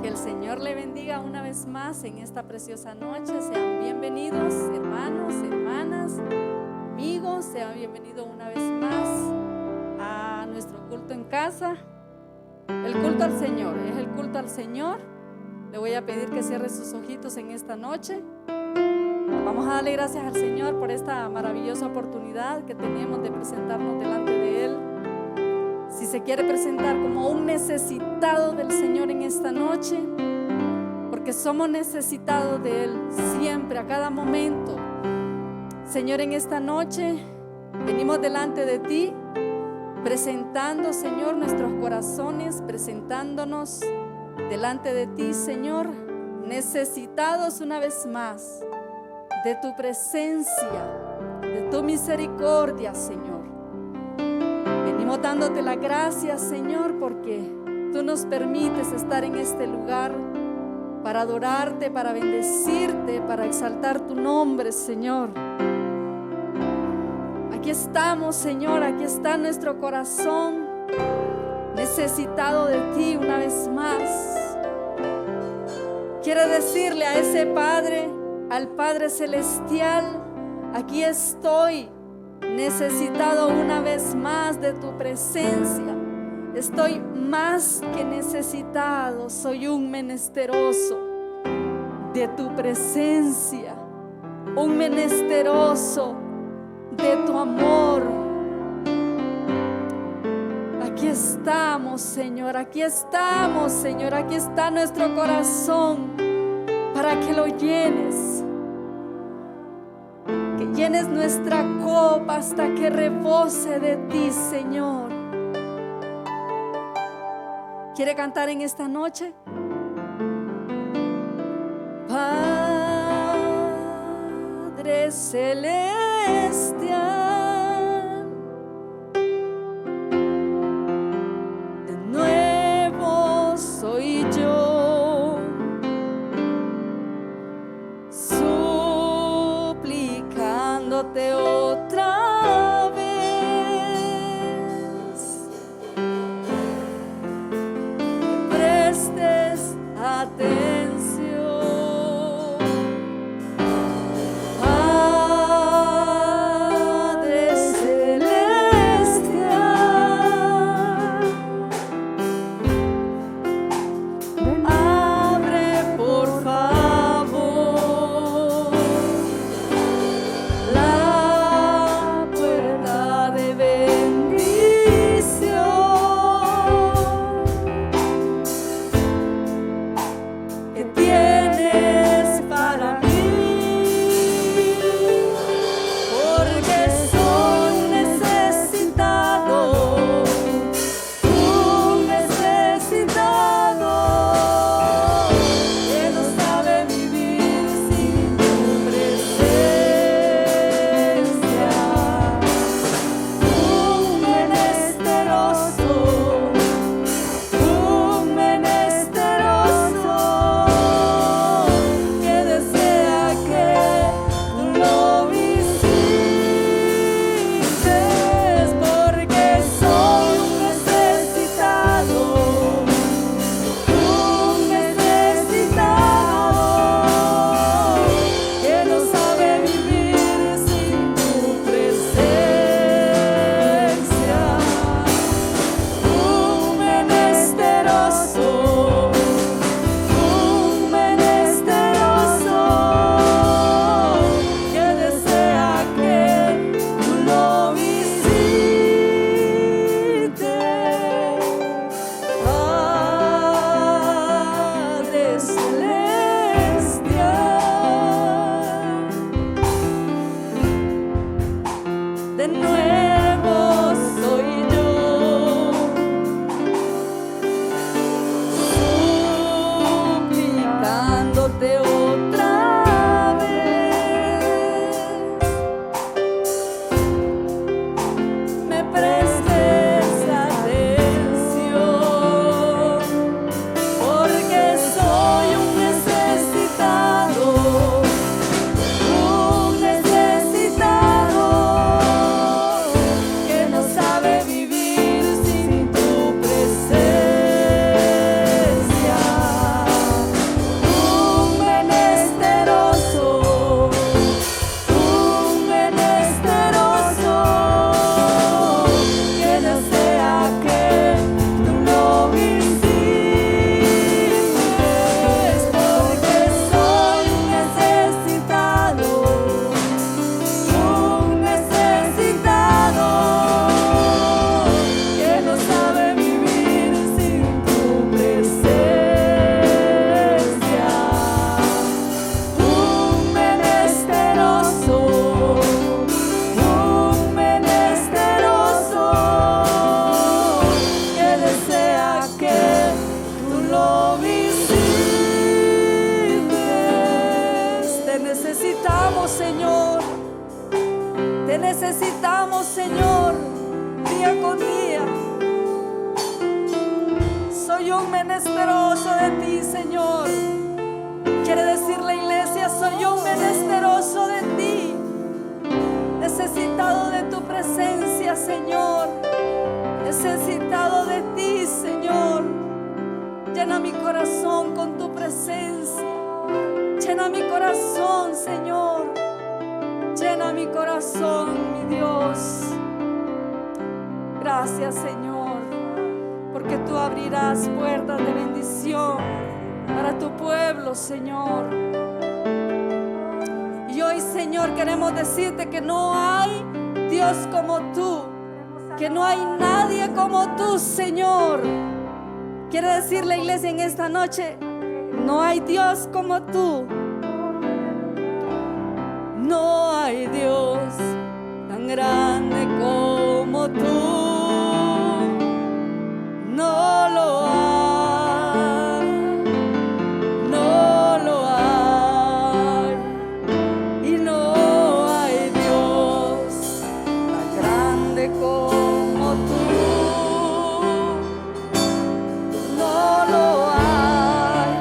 Que el Señor le bendiga una vez más en esta preciosa noche. Sean bienvenidos, hermanos, hermanas, amigos. Sean bienvenidos una vez más a nuestro culto en casa. El culto al Señor, es el culto al Señor. Le voy a pedir que cierre sus ojitos en esta noche. Vamos a darle gracias al Señor por esta maravillosa oportunidad que tenemos de presentarnos delante de Él. Si se quiere presentar como un necesitado del Señor en esta noche, porque somos necesitados de Él siempre, a cada momento. Señor, en esta noche venimos delante de ti, presentando, Señor, nuestros corazones, presentándonos delante de ti, Señor, necesitados una vez más de tu presencia, de tu misericordia, Señor. Venimos dándote las gracias, Señor, porque tú nos permites estar en este lugar para adorarte, para bendecirte, para exaltar tu nombre, Señor. Aquí estamos, Señor, aquí está nuestro corazón necesitado de ti una vez más. Quiere decirle a ese Padre, al Padre Celestial: aquí estoy, necesitado una vez más de tu presencia. Estoy más que necesitado, soy un menesteroso de tu presencia, un menesteroso de tu amor. Aquí estamos, Señor, aquí estamos, Señor, aquí está nuestro corazón para que lo llenes. Que llenes nuestra copa hasta que rebose de ti, Señor. ¿Quiere cantar en esta noche? Padre Celestial, de nuevo soy yo, suplicándote otra vez, que prestes atención. Padre Celestial, abre por favor la puerta de bendición que tienes para mí, porque soy necesitado, un necesitado que no sabe vivir sin tu presencia, un menesteroso que desea que tú lo visites. de nuevo soy yo, suplicándote otra vez, me prestes atención, porque soy un necesitado, que no sabe vivir sin tu presencia, un menesteroso, que desea que tú lo visites, porque soy un necesitado, que no sabe vivir sin tu presencia, un menesteroso, que desea que tú lo visites. Te necesitamos, Señor. Te necesitamos, Señor, día con día. Soy un menesteroso de ti, Señor. Quiere decir la iglesia, soy un menesteroso de ti, necesitado de tu presencia, Señor, necesitado de ti, Señor. Llena mi corazón con tu presencia, llena mi corazón, Señor. Llena mi corazón, mi Dios. Gracias, Señor, porque tú abrirás puertas de bendición para tu pueblo, Señor. Y hoy, Señor, queremos decirte que no hay Dios como tú, que no hay nadie como tú, Señor. Quiere decir la iglesia en esta noche, no hay Dios como tú. No hay Dios tan grande como tú. No lo hay, no lo hay. Y no hay Dios tan grande como tú. No lo hay,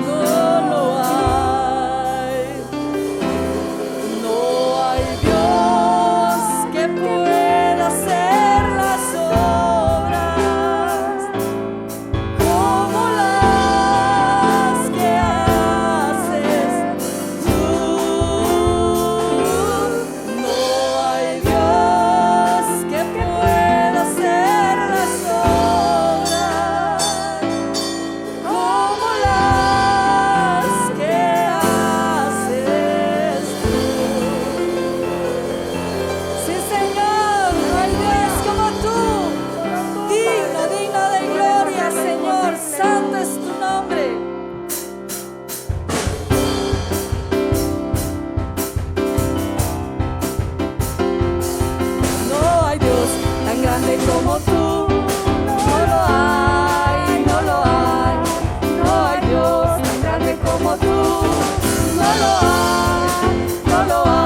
no lo hay. No hay Dios que pueda hacer las obras como las que haces tú. No hay Dios que pueda hacer las obras como las que haces tú. Sí, Señor, no hay Dios como tú, digno de gloria, Señor, santo es tu nombre. No hay Dios tan grande como tú, no lo hay, no lo hay. No hay Dios tan grande como tú, no lo hay, no lo hay.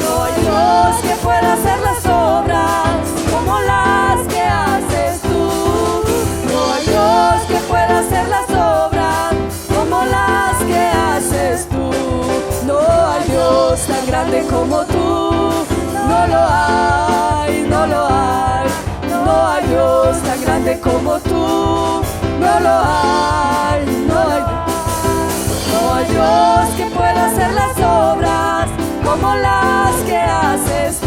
No hay Dios que pueda hacer las obras como las que haces tú. No hay Dios que pueda hacer las obras como las que haces tú. No hay Dios tan grande como tú. No lo hay, no lo hay. No hay Dios tan grande como tú. No lo hay, no hay. No hay Dios que pueda hacer las obras como las que haces tú.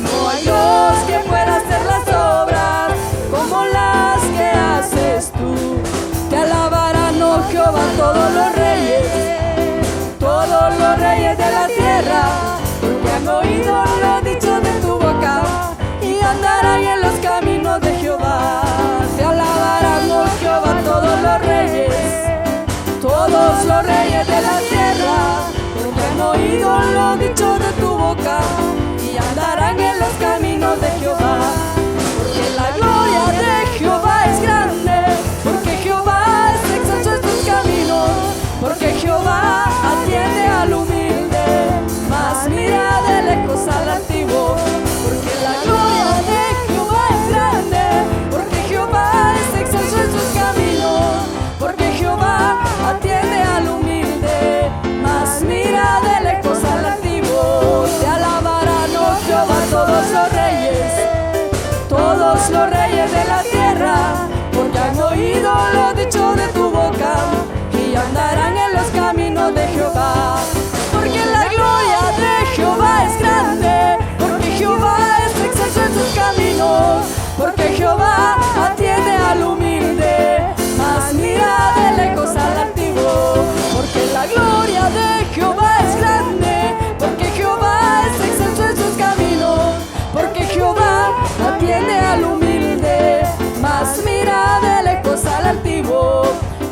No hay Dios que pueda hacer las obras como las que haces tú. Te alabarán, oh Jehová, todos los reyes de la tierra, porque han oído lo dicho de tu boca y andarán en los caminos de Jehová. Te alabarán, oh Jehová, todos los reyes de la tierra, porque han oído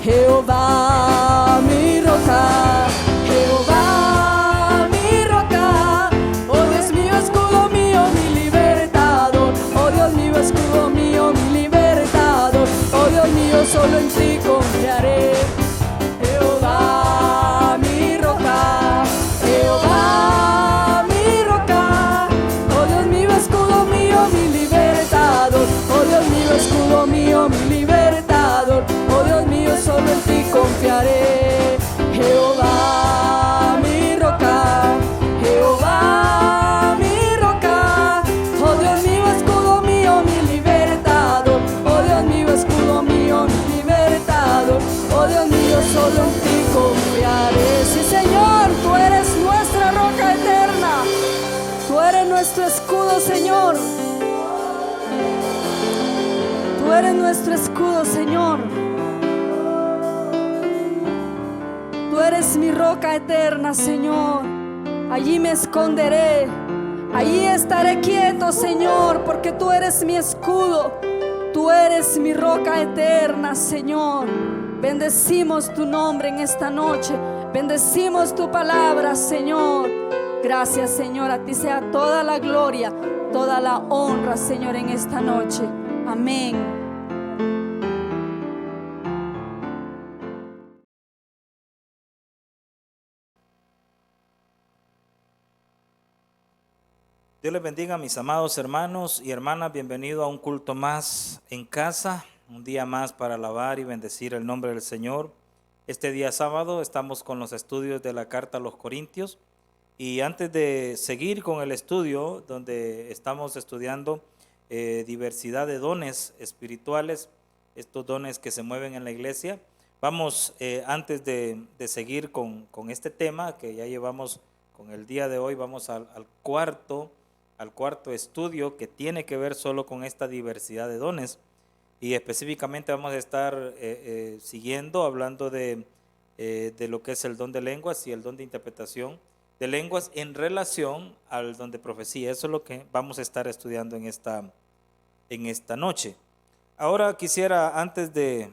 Jehová mi roca, Jehová mi roca, oh Dios mío, escudo mío, mi libertador, oh Dios mío, escudo mío, mi libertador, oh Dios mío, solo en ti confiaré. Jehová mi roca, Jehová mi roca, oh Dios mío, escudo mío, mi libertador, oh Dios mío, escudo mío, mi libertador, oh Dios mío, solo en ti confiaré. Jehová mi roca, Jehová mi roca, oh Dios mío, escudo mío, mi libertador, oh Dios mío, escudo mío, mi libertador, oh Dios mío, solo en ti confiaré. Sí, Señor, tú eres nuestra roca eterna, tú eres nuestro escudo, Señor. Tú eres nuestro escudo, Señor. Tú eres mi roca eterna, Señor. Allí me esconderé, allí estaré quieto, Señor, porque tú eres mi escudo. Tú eres mi roca eterna, Señor. Bendecimos tu nombre en esta noche. Bendecimos tu palabra, Señor. Gracias, Señor. A ti sea toda la gloria, toda la honra, Señor, en esta noche. Amén. Dios les bendiga, mis amados hermanos y hermanas. Bienvenido a un culto más en casa, un día más para alabar y bendecir el nombre del Señor. Este día sábado estamos con los estudios de la carta a los Corintios, y antes de seguir con el estudio, donde estamos estudiando diversidad de dones espirituales, estos dones que se mueven en la iglesia, vamos antes de seguir con este tema que ya llevamos con el día de hoy, vamos al cuarto estudio, que tiene que ver solo con esta diversidad de dones, y específicamente vamos a estar siguiendo hablando de lo que es el don de lenguas y el don de interpretación de lenguas en relación al don de profecía. Eso es lo que vamos a estar estudiando en esta noche. Ahora quisiera, antes de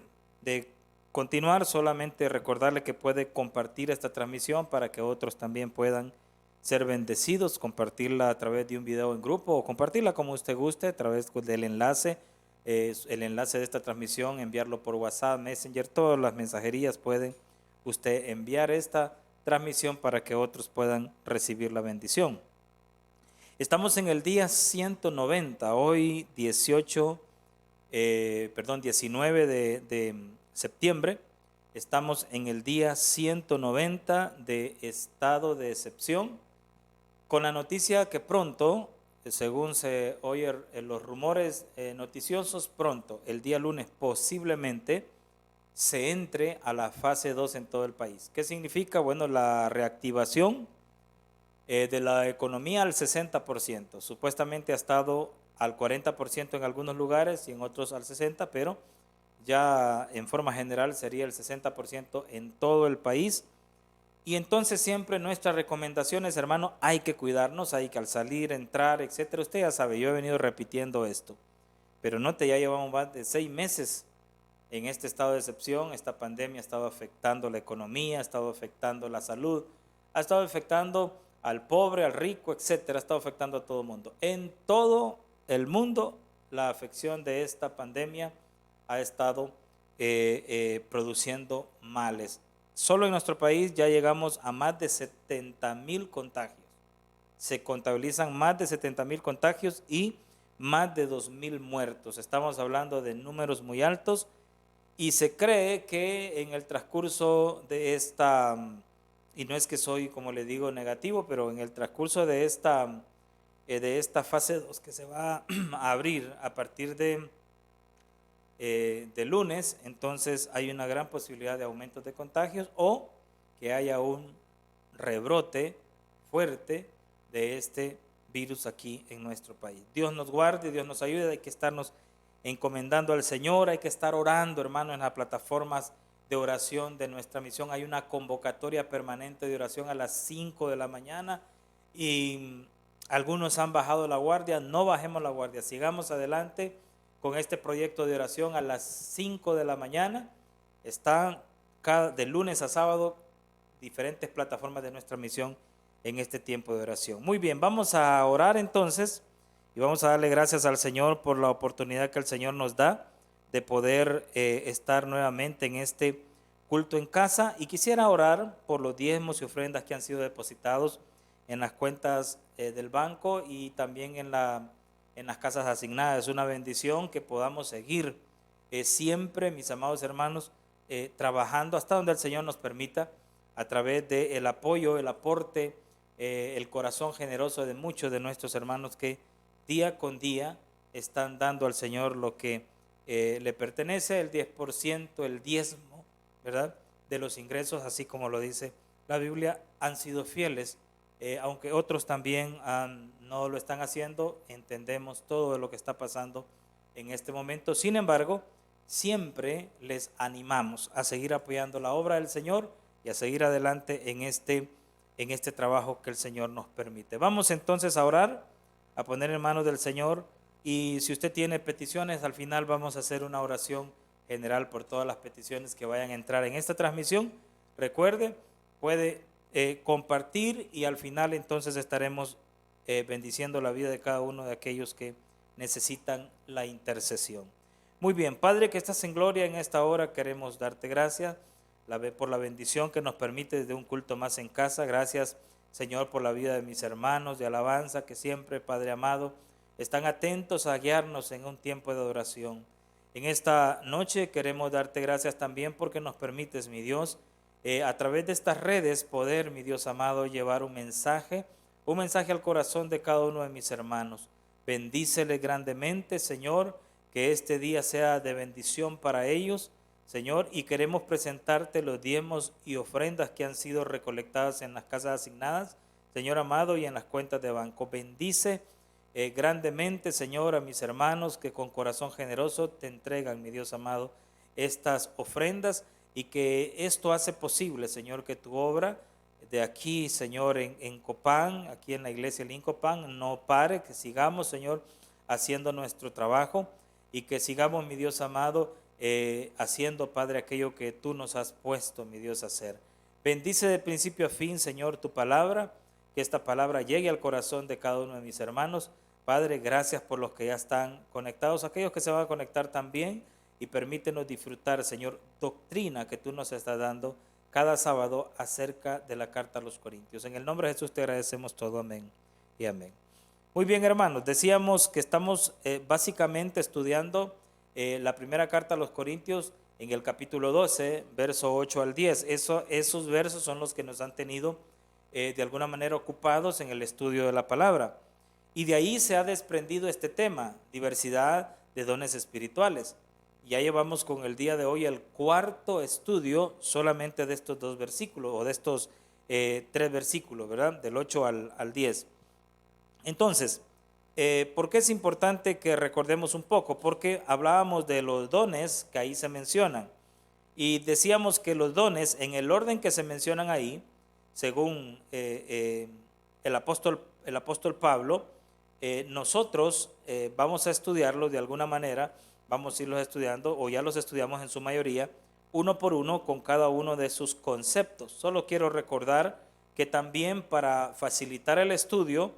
continuar, solamente recordarle que puede compartir esta transmisión para que otros también puedan ser bendecidos, compartirla a través de un video en grupo o compartirla como usted guste a través del enlace, el enlace de esta transmisión, enviarlo por WhatsApp, Messenger, todas las mensajerías pueden usted enviar esta transmisión para que otros puedan recibir la bendición. Estamos en el día 190, hoy 19 de septiembre. Estamos en el día 190 de estado de excepción, con la noticia que pronto, según se oye en los rumores noticiosos, pronto, el día lunes posiblemente, se entre a la fase 2 en todo el país. ¿Qué significa? Bueno, la reactivación de la economía al 60%. Supuestamente ha estado al 40% en algunos lugares y en otros al 60%, pero ya en forma general sería el 60% en todo el país. Y entonces siempre nuestras recomendaciones, hermano, hay que cuidarnos, hay que al salir, entrar, etcétera. Usted ya sabe, yo he venido repitiendo esto, pero ya llevamos más de 6 meses en este estado de excepción. Esta pandemia ha estado afectando la economía, ha estado afectando la salud, ha estado afectando al pobre, al rico, etcétera, ha estado afectando a todo el mundo. En todo el mundo, la afección de esta pandemia ha estado produciendo males. Solo en nuestro país ya llegamos a más de 70,000 contagios. Se contabilizan más de 70,000 contagios y más de 2,000 muertos. Estamos hablando de números muy altos, y se cree que en el transcurso de esta, y no es que soy, como le digo, negativo, pero en el transcurso de esta fase 2 que se va a abrir a partir de lunes, entonces hay una gran posibilidad de aumentos de contagios o que haya un rebrote fuerte de este virus aquí en nuestro país. Dios nos guarde, Dios nos ayude. Hay que estarnos encomendando al Señor, hay que estar orando, hermano, en las plataformas de oración de nuestra misión. Hay una convocatoria permanente de oración a las 5 de la mañana y algunos han bajado la guardia. No bajemos la guardia, sigamos adelante con este proyecto de oración a las 5 de la mañana Están de lunes a sábado diferentes plataformas de nuestra misión en este tiempo de oración. Muy bien, vamos a orar entonces y vamos a darle gracias al Señor por la oportunidad que el Señor nos da de poder estar nuevamente en este culto en casa. Y quisiera orar por los diezmos y ofrendas que han sido depositados en las cuentas del banco y también en las casas asignadas. Es una bendición que podamos seguir siempre, mis amados hermanos, trabajando hasta donde el Señor nos permita, a través del apoyo, el aporte, el corazón generoso de muchos de nuestros hermanos que día con día están dando al Señor lo que le pertenece, el 10%, el diezmo, ¿verdad?, de los ingresos, así como lo dice la Biblia. Han sido fieles, aunque otros también no lo están haciendo. Entendemos todo lo que está pasando en este momento. Sin embargo, siempre les animamos a seguir apoyando la obra del Señor y a seguir adelante en este trabajo que el Señor nos permite. Vamos entonces a orar, a poner en manos del Señor, y si usted tiene peticiones, al final vamos a hacer una oración general por todas las peticiones que vayan a entrar en esta transmisión. Recuerde, puede compartir, y al final entonces estaremos bendiciendo la vida de cada uno de aquellos que necesitan la intercesión. Muy bien, Padre que estás en gloria, en esta hora queremos darte gracias por la bendición que nos permite de un culto más en casa. Gracias, Señor, por la vida de mis hermanos de alabanza que siempre, Padre amado, están atentos a guiarnos en un tiempo de adoración. En esta noche queremos darte gracias también porque nos permites, mi Dios, a través de estas redes poder, mi Dios amado, llevar un mensaje al corazón de cada uno de mis hermanos. Bendícele grandemente, Señor, que este día sea de bendición para ellos, Señor, y queremos presentarte los diezmos y ofrendas que han sido recolectadas en las casas asignadas, Señor amado, y en las cuentas de banco. Bendice grandemente, Señor, a mis hermanos que con corazón generoso te entregan, mi Dios amado, estas ofrendas, y que esto hace posible, Señor, que tu obra de aquí, Señor, en Copán, aquí en la iglesia de Copán, no pare, que sigamos, Señor, haciendo nuestro trabajo y que sigamos, mi Dios amado, haciendo, Padre, aquello que tú nos has puesto, mi Dios, a hacer. Bendice de principio a fin, Señor, tu palabra, que esta palabra llegue al corazón de cada uno de mis hermanos. Padre, gracias por los que ya están conectados, aquellos que se van a conectar también, y permítenos disfrutar, Señor, doctrina que tú nos estás dando cada sábado acerca de la carta a los Corintios. En el nombre de Jesús te agradecemos todo, amén y amén. Muy bien, hermanos, decíamos que estamos básicamente estudiando la primera carta a los Corintios en el capítulo 12, verso 8 al 10. Esos versos son los que nos han tenido de alguna manera ocupados en el estudio de la palabra. Y de ahí se ha desprendido este tema, diversidad de dones espirituales. Ya llevamos con el día de hoy el cuarto estudio solamente de estos dos versículos, o de estos 3 versículos, ¿verdad? Del 8 al 10. Entonces, ¿por qué es importante que recordemos un poco? Porque hablábamos de los dones que ahí se mencionan. Y decíamos que los dones, en el orden que se mencionan ahí, según el apóstol Pablo, nosotros vamos a estudiarlos de alguna manera. Vamos a irlos estudiando, o ya los estudiamos en su mayoría, uno por uno con cada uno de sus conceptos. Solo quiero recordar que también para facilitar el estudio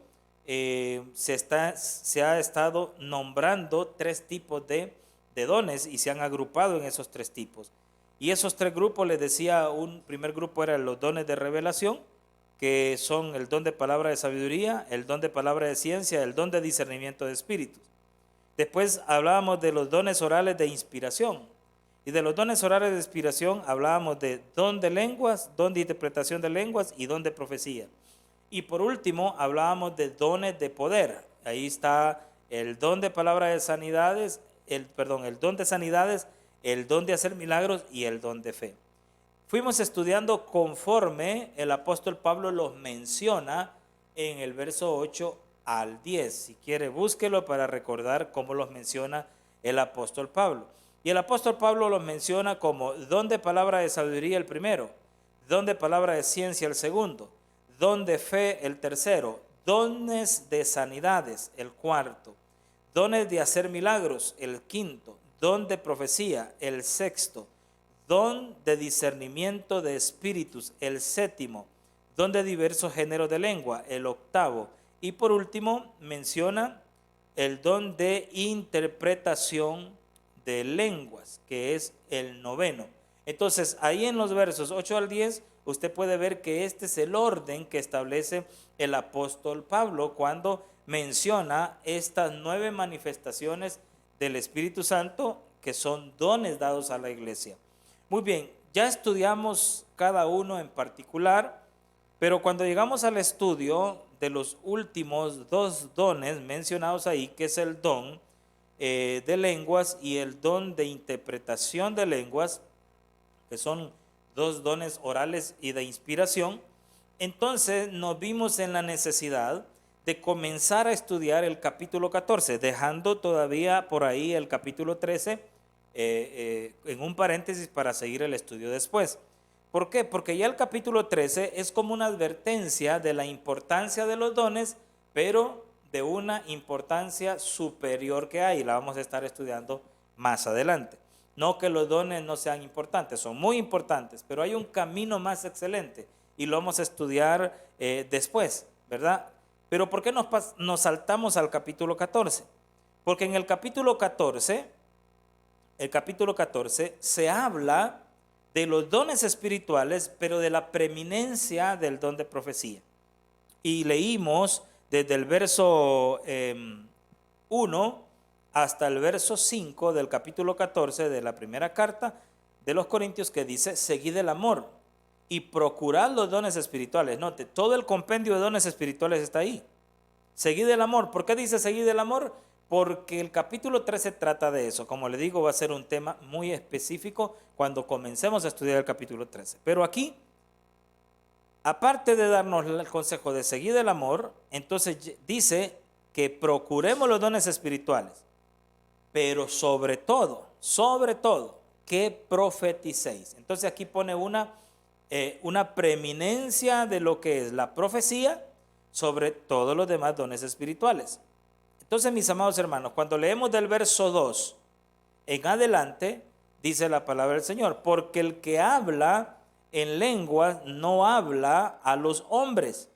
se ha estado nombrando 3 tipos de dones y se han agrupado en esos 3 tipos. Y esos 3 grupos, les decía, un primer grupo eran los dones de revelación, que son el don de palabra de sabiduría, el don de palabra de ciencia, el don de discernimiento de espíritus. Después hablábamos de los dones orales de inspiración. Y de los dones orales de inspiración hablábamos de don de lenguas, don de interpretación de lenguas y don de profecía. Y por último hablábamos de dones de poder. Ahí está el don de palabra de sanidades, el don de sanidades, el don de hacer milagros y el don de fe. Fuimos estudiando conforme el apóstol Pablo los menciona en el verso 8 al 10. Si quiere, búsquelo para recordar cómo los menciona el apóstol Pablo. Y el apóstol Pablo los menciona como don de palabra de sabiduría el primero, don de palabra de ciencia el segundo, don de fe el tercero, dones de sanidades el cuarto, dones de hacer milagros el quinto, don de profecía el sexto, don de discernimiento de espíritus, el séptimo, don de diversos géneros de lengua, el octavo. Y por último menciona el don de interpretación de lenguas, que es el noveno. Entonces, ahí en los versos 8 al 10, usted puede ver que este es el orden que establece el apóstol Pablo cuando menciona estas 9 manifestaciones del Espíritu Santo, que son dones dados a la iglesia. Muy bien, ya estudiamos cada uno en particular, pero cuando llegamos al estudio de los últimos 2 dones mencionados ahí, que es el don de lenguas y el don de interpretación de lenguas, que son 2 dones orales y de inspiración, entonces nos vimos en la necesidad de comenzar a estudiar el capítulo 14, dejando todavía por ahí el capítulo 13 en un paréntesis para seguir el estudio después. ¿Por qué? Porque ya el capítulo 13 es como una advertencia de la importancia de los dones, pero de una importancia superior que hay, y la vamos a estar estudiando más adelante. No que los dones no sean importantes, son muy importantes, pero hay un camino más excelente y lo vamos a estudiar después, ¿verdad? Pero ¿por qué nos saltamos al capítulo 14? Porque en el capítulo 14 se habla de los dones espirituales, pero de la preeminencia del don de profecía. Y leímos desde el verso 1 hasta el verso 5 del capítulo 14 de la primera carta de los Corintios, que dice: seguid el amor y procurad los dones espirituales. Note, todo el compendio de dones espirituales está ahí. Seguid el amor. ¿Por qué dice seguid el amor? Porque el capítulo 13 trata de eso. Como le digo, va a ser un tema muy específico cuando comencemos a estudiar el capítulo 13. Pero aquí, aparte de darnos el consejo de seguir el amor, entonces dice que procuremos los dones espirituales, pero sobre todo, que profeticéis. Entonces aquí pone una preeminencia de lo que es la profecía sobre todos los demás dones espirituales. Entonces, mis amados hermanos, cuando leemos del verso 2 en adelante, dice la palabra del Señor: porque el que habla en lenguas no habla a los hombres,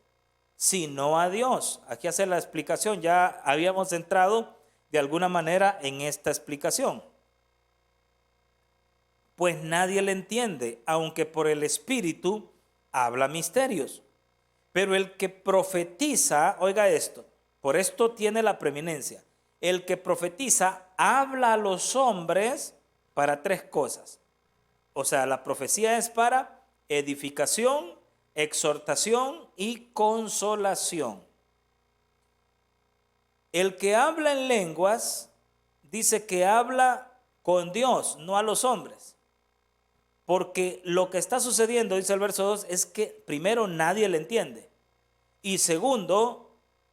sino a Dios. Aquí hace la explicación, ya habíamos entrado de alguna manera en esta explicación. Pues nadie le entiende, aunque por el Espíritu habla misterios. Pero el que profetiza, oiga esto, por esto tiene la preeminencia. El que profetiza habla a los hombres para 3 cosas. O sea, la profecía es para edificación, exhortación y consolación. El que habla en lenguas dice que habla con Dios, no a los hombres. Porque lo que está sucediendo, dice el verso 2, es que primero nadie le entiende. Y segundo,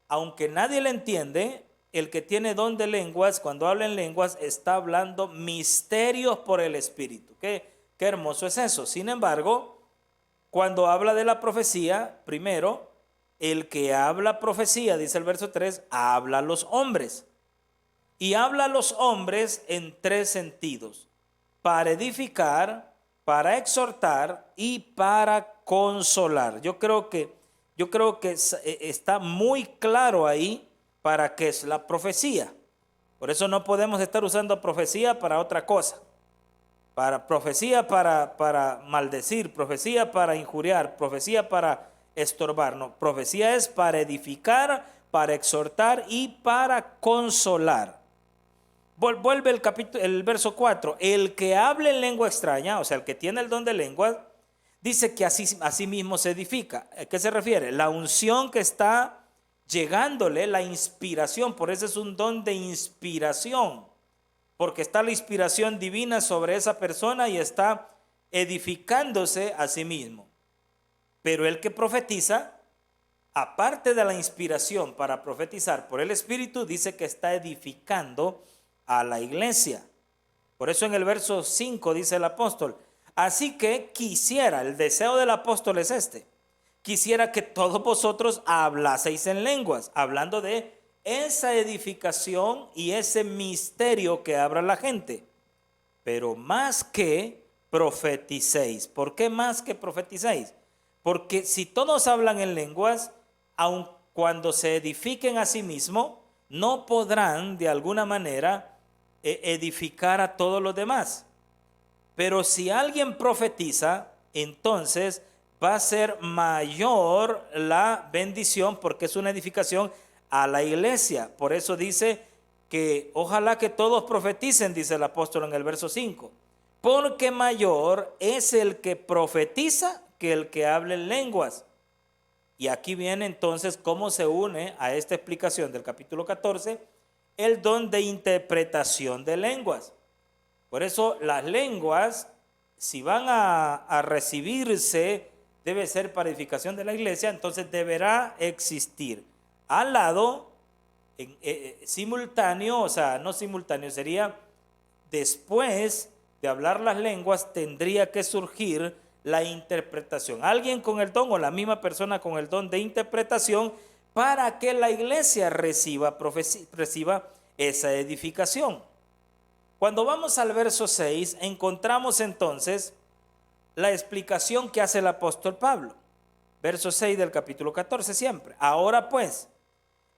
aunque nadie le entiende, el que tiene don de lenguas, cuando habla en lenguas, está hablando misterios por el Espíritu. Qué hermoso es eso. Sin embargo, cuando habla de la profecía, primero, el que habla profecía, dice el verso 3, habla a los hombres. Y habla a los hombres en 3 sentidos: para edificar, para exhortar y para consolar. Yo creo que está muy claro ahí para qué es la profecía. Por eso no podemos estar usando profecía para otra cosa. Para profecía para maldecir, profecía para injuriar, profecía para estorbar. No, profecía es para edificar, para exhortar y para consolar. Vuelve el verso 4. El que hable en lengua extraña, o sea, el que tiene el don de lengua, dice que así mismo se edifica. ¿A qué se refiere? La unción que está llegándole, la inspiración. Por eso es un don de inspiración, porque está la inspiración divina sobre esa persona y está edificándose a sí mismo. Pero el que profetiza, aparte de la inspiración para profetizar por el Espíritu, dice que está edificando a la iglesia. Por eso en el verso 5 dice el apóstol: así que quisiera, el deseo del apóstol es este: quisiera que todos vosotros hablaseis en lenguas, hablando de esa edificación y ese misterio que habla la gente, pero más que profeticéis. ¿Por qué más que profeticéis? Porque si todos hablan en lenguas, aun cuando se edifiquen a sí mismos, no podrán de alguna manera edificar a todos los demás. Pero si alguien profetiza, entonces va a ser mayor la bendición porque es una edificación a la iglesia. Por eso dice que ojalá que todos profeticen, dice el apóstol en el verso 5. Porque mayor es el que profetiza que el que habla en lenguas. Y aquí viene entonces cómo se une a esta explicación del capítulo 14 el don de interpretación de lenguas. Por eso las lenguas, si van a recibirse, debe ser para edificación de la iglesia, entonces deberá existir al lado, simultáneo, o sea, no simultáneo, sería después de hablar las lenguas, tendría que surgir la interpretación. Alguien con el don o la misma persona con el don de interpretación para que la iglesia reciba esa edificación. Cuando vamos al verso 6, encontramos entonces la explicación que hace el apóstol Pablo. Verso 6 del capítulo 14 siempre. Ahora pues,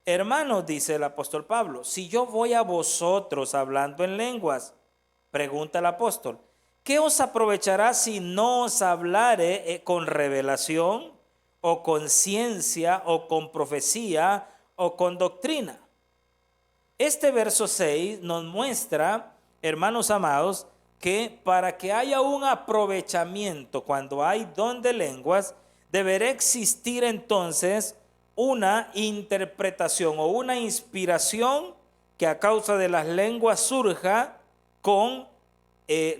hermanos, dice el apóstol Pablo, si yo voy a vosotros hablando en lenguas, pregunta el apóstol, ¿qué os aprovechará si no os hablare con revelación o con ciencia o con profecía o con doctrina? Este verso 6 nos muestra, hermanos amados, que para que haya un aprovechamiento cuando hay don de lenguas, deberá existir entonces una interpretación o una inspiración que a causa de las lenguas surja con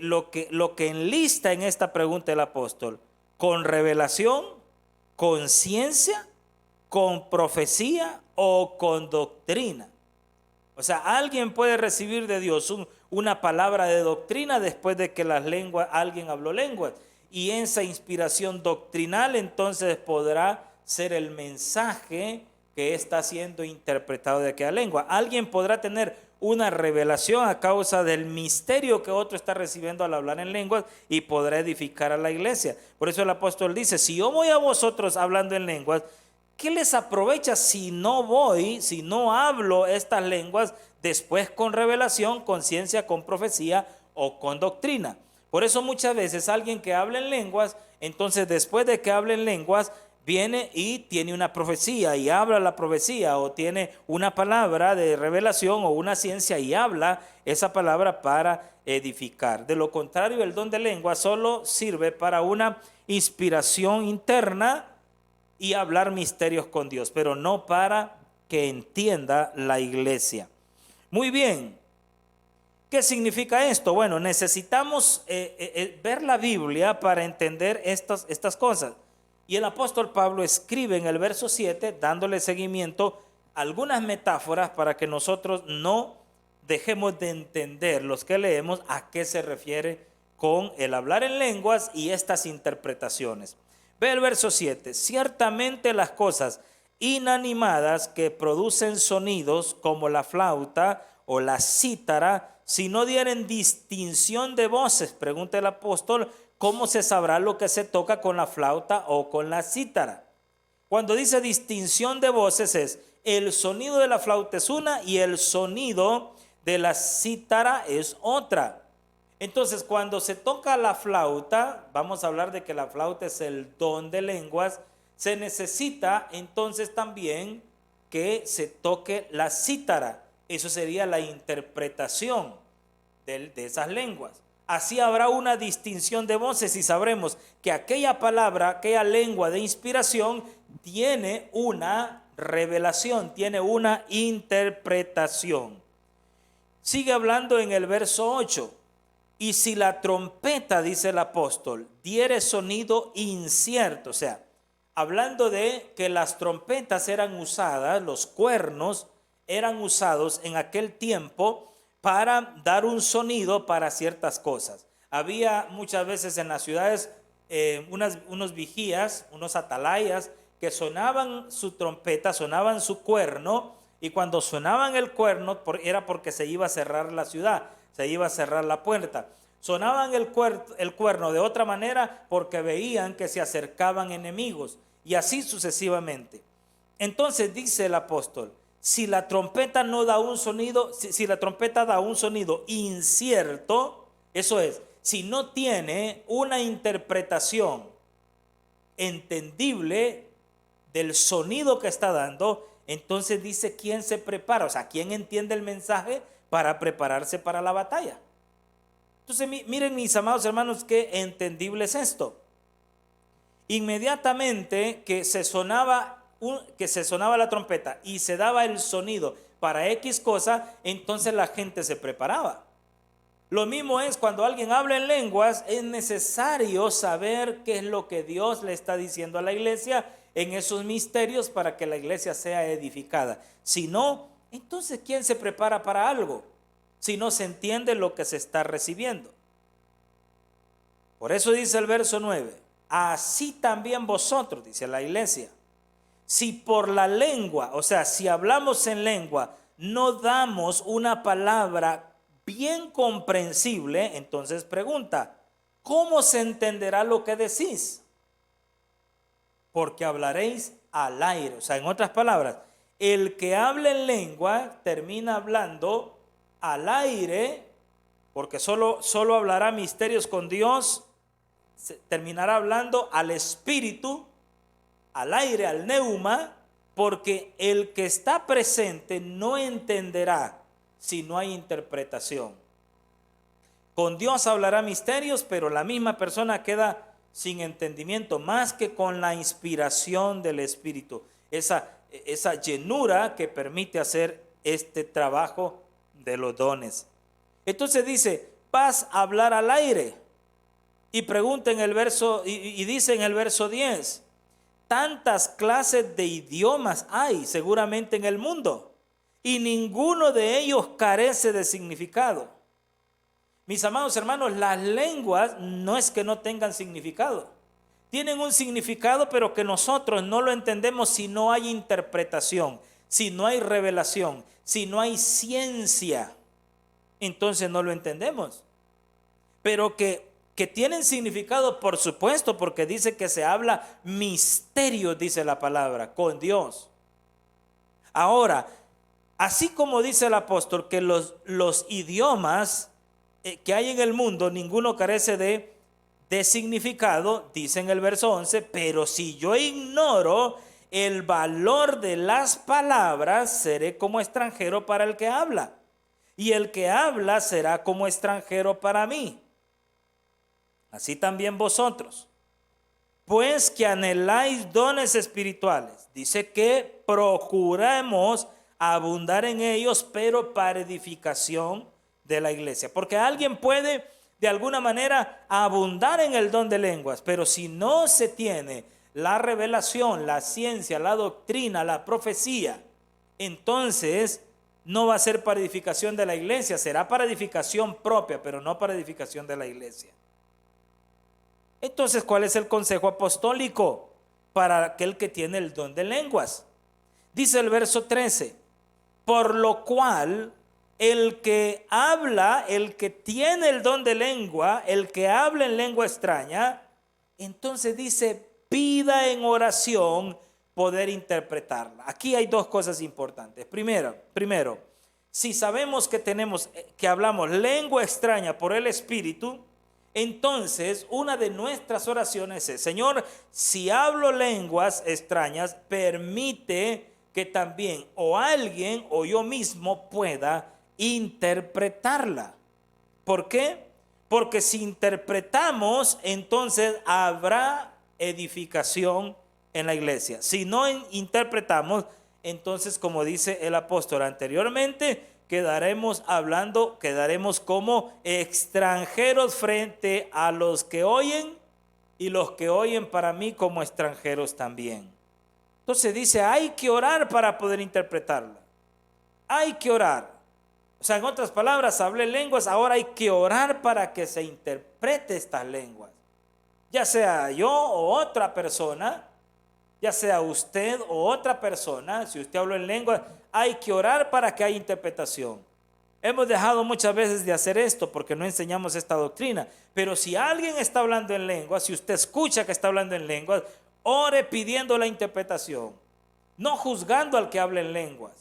lo que enlista en esta pregunta el apóstol, con revelación, con ciencia, con profecía o con doctrina. O sea, alguien puede recibir de Dios una palabra de doctrina después de que alguien habló lenguas. Y esa inspiración doctrinal entonces podrá ser el mensaje que está siendo interpretado de aquella lengua. Alguien podrá tener una revelación a causa del misterio que otro está recibiendo al hablar en lenguas y podrá edificar a la iglesia. Por eso el apóstol dice, si yo voy a vosotros hablando en lenguas, ¿qué les aprovecha si no hablo estas lenguas después con revelación, con ciencia, con profecía o con doctrina? Por eso muchas veces alguien que habla en lenguas, entonces después de que hable en lenguas, viene y tiene una profecía y habla la profecía, o tiene una palabra de revelación o una ciencia y habla esa palabra para edificar. De lo contrario, el don de lengua solo sirve para una inspiración interna y hablar misterios con Dios, pero no para que entienda la iglesia. Muy bien, ¿qué significa esto? Bueno, necesitamos ver la Biblia para entender estas cosas. Y el apóstol Pablo escribe en el verso 7, dándole seguimiento, algunas metáforas para que nosotros no dejemos de entender, los que leemos, a qué se refiere con el hablar en lenguas y estas interpretaciones. Ve el verso 7, ciertamente las cosas inanimadas que producen sonidos como la flauta o la cítara, si no dieren distinción de voces, pregunta el apóstol, ¿cómo se sabrá lo que se toca con la flauta o con la cítara? Cuando dice distinción de voces es el sonido de la flauta es una y el sonido de la cítara es otra. Entonces, cuando se toca la flauta, vamos a hablar de que la flauta es el don de lenguas, se necesita entonces también que se toque la cítara. Eso sería la interpretación de esas lenguas. Así habrá una distinción de voces y sabremos que aquella palabra, aquella lengua de inspiración tiene una revelación, tiene una interpretación. Sigue hablando en el verso 8. Y si la trompeta, dice el apóstol, diere sonido incierto, o sea, hablando de que las trompetas eran usadas, los cuernos eran usados en aquel tiempo para dar un sonido para ciertas cosas. Había muchas veces en las ciudades unos vigías, unos atalayas que sonaban su trompeta, sonaban su cuerno, y cuando sonaban el cuerno era porque se iba a cerrar la ciudad, se iba a cerrar la puerta. Sonaban el cuerno de otra manera porque veían que se acercaban enemigos y así sucesivamente. Entonces dice el apóstol, si la trompeta no da un sonido, si la trompeta da un sonido incierto, eso es, si no tiene una interpretación entendible del sonido que está dando, entonces dice quién se prepara, o sea, quién entiende el mensaje para prepararse para la batalla. Entonces miren mis amados hermanos, qué entendible es esto. Inmediatamente que se sonaba la trompeta y se daba el sonido para X cosa, entonces la gente se preparaba. Lo mismo es cuando alguien habla en lenguas, es necesario saber qué es lo que Dios le está diciendo a la iglesia en esos misterios para que la iglesia sea edificada. Si no, entonces ¿quién se prepara para algo? Si no se entiende lo que se está recibiendo. Por eso dice el verso 9, así también vosotros, dice la iglesia, si por la lengua, o sea, si hablamos en lengua, no damos una palabra bien comprensible, entonces pregunta, ¿cómo se entenderá lo que decís? Porque hablaréis al aire. O sea, en otras palabras, el que habla en lengua termina hablando al aire, porque solo hablará misterios con Dios, terminará hablando al espíritu, al aire, al neuma, porque el que está presente no entenderá si no hay interpretación. Con Dios hablará misterios, pero la misma persona queda sin entendimiento, más que con la inspiración del Espíritu, esa llenura que permite hacer este trabajo de los dones. Entonces dice, vas a hablar al aire, y pregunta en el verso, y dice en el verso 10, tantas clases de idiomas hay seguramente en el mundo, y ninguno de ellos carece de significado. Mis amados hermanos, las lenguas no es que no tengan significado. Tienen un significado, pero que nosotros no lo entendemos si no hay interpretación, si no hay revelación, si no hay ciencia. Entonces no lo entendemos. Pero que tienen significado, por supuesto, porque dice que se habla misterio, dice la palabra, con Dios. Ahora, así como dice el apóstol que los idiomas que hay en el mundo, ninguno carece de significado, dice en el verso 11, pero si yo ignoro el valor de las palabras, seré como extranjero para el que habla, y el que habla será como extranjero para mí. Así también vosotros, pues que anheláis dones espirituales, dice que procuremos abundar en ellos, pero para edificación de la iglesia. Porque alguien puede de alguna manera abundar en el don de lenguas, pero si no se tiene la revelación, la ciencia, la doctrina, la profecía, entonces no va a ser para edificación de la iglesia, será para edificación propia, pero no para edificación de la iglesia. Entonces, ¿cuál es el consejo apostólico para aquel que tiene el don de lenguas? Dice el verso 13, por lo cual el que habla, el que tiene el don de lengua, el que habla en lengua extraña, entonces dice, pida en oración poder interpretarla. Aquí hay dos cosas importantes. Primero, si sabemos que hablamos lengua extraña por el Espíritu, entonces una de nuestras oraciones es, Señor, si hablo lenguas extrañas, permite que también o alguien o yo mismo pueda interpretarla. ¿Por qué? Porque si interpretamos, entonces habrá edificación en la iglesia. Si no interpretamos, entonces, como dice el apóstol anteriormente, quedaremos como extranjeros frente a los que oyen, y los que oyen para mí como extranjeros también. Entonces dice, hay que orar para poder interpretarla. Hay que orar. O sea, en otras palabras, hablé lenguas, ahora hay que orar para que se interprete estas lenguas. Ya sea yo o otra persona, ya sea usted o otra persona, si usted habló en lengua, hay que orar para que haya interpretación. Hemos dejado muchas veces de hacer esto porque no enseñamos esta doctrina. Pero si alguien está hablando en lenguas, si usted escucha que está hablando en lenguas, ore pidiendo la interpretación, no juzgando al que habla en lenguas,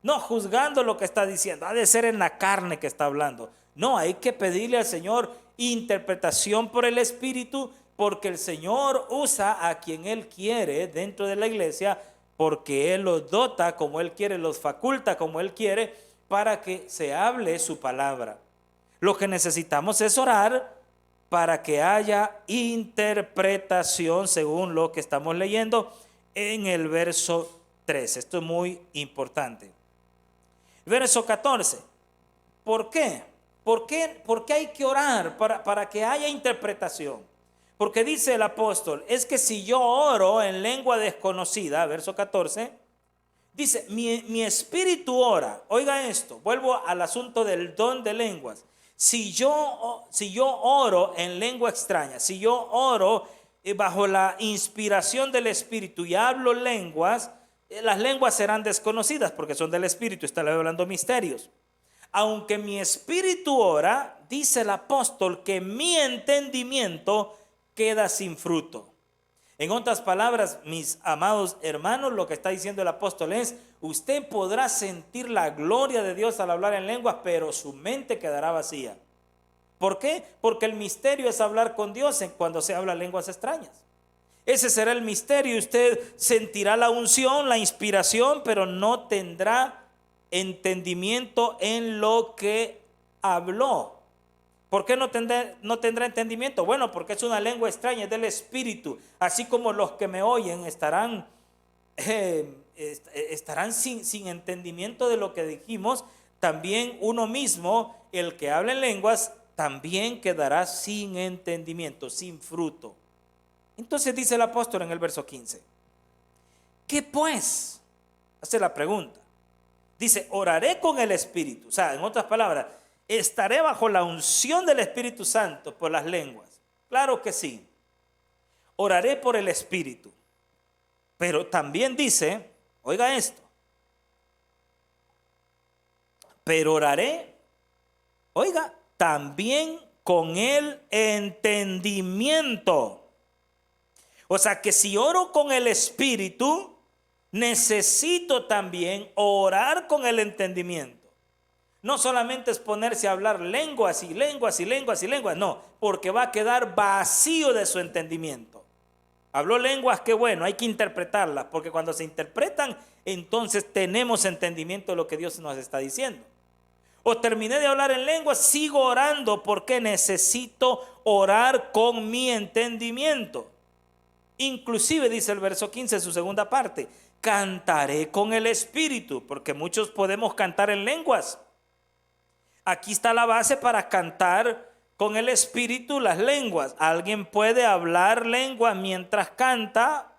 no juzgando lo que está diciendo. Ha de ser en la carne que está hablando. No, hay que pedirle al Señor interpretación por el Espíritu, porque el Señor usa a quien Él quiere dentro de la iglesia, porque Él los dota como Él quiere, los faculta como Él quiere, para que se hable su palabra. Lo que necesitamos es orar para que haya interpretación según lo que estamos leyendo en el verso 3. Esto es muy importante. Verso 14. ¿Por qué? ¿Por qué hay que orar para que haya interpretación? Porque dice el apóstol, es que si yo oro en lengua desconocida, verso 14, dice, mi espíritu ora. Oiga esto, vuelvo al asunto del don de lenguas. Si yo oro en lengua extraña, si yo oro bajo la inspiración del Espíritu y hablo lenguas, las lenguas serán desconocidas porque son del Espíritu, está hablando misterios. Aunque mi espíritu ora, dice el apóstol que mi entendimiento queda sin fruto. En otras palabras, mis amados hermanos, lo que está diciendo el apóstol es, usted podrá sentir la gloria de Dios al hablar en lenguas, pero su mente quedará vacía. ¿Por qué? Porque el misterio es hablar con Dios cuando se habla lenguas extrañas. Ese será el misterio. Usted sentirá la unción, la inspiración, pero no tendrá entendimiento en lo que habló. ¿Por qué no tendrá entendimiento? Bueno, porque es una lengua extraña, es del Espíritu. Así como los que me oyen estarán sin entendimiento de lo que dijimos, también uno mismo, el que habla en lenguas, también quedará sin entendimiento, sin fruto. Entonces dice el apóstol en el verso 15, ¿qué pues? Hace la pregunta. Dice, oraré con el Espíritu. O sea, en otras palabras, ¿estaré bajo la unción del Espíritu Santo por las lenguas? Claro que sí. Oraré por el Espíritu. Pero también dice, oiga esto, pero oraré, oiga, también con el entendimiento. O sea que si oro con el Espíritu, necesito también orar con el entendimiento. No solamente es ponerse a hablar lenguas y lenguas y lenguas y lenguas, no, porque va a quedar vacío de su entendimiento. Habló lenguas, qué bueno, hay que interpretarlas, porque cuando se interpretan, entonces tenemos entendimiento de lo que Dios nos está diciendo. O terminé de hablar en lenguas, sigo orando porque necesito orar con mi entendimiento. Inclusive dice el verso 15, su segunda parte, cantaré con el Espíritu, porque muchos podemos cantar en lenguas. Aquí está la base para cantar con el Espíritu las lenguas. Alguien puede hablar lenguas mientras canta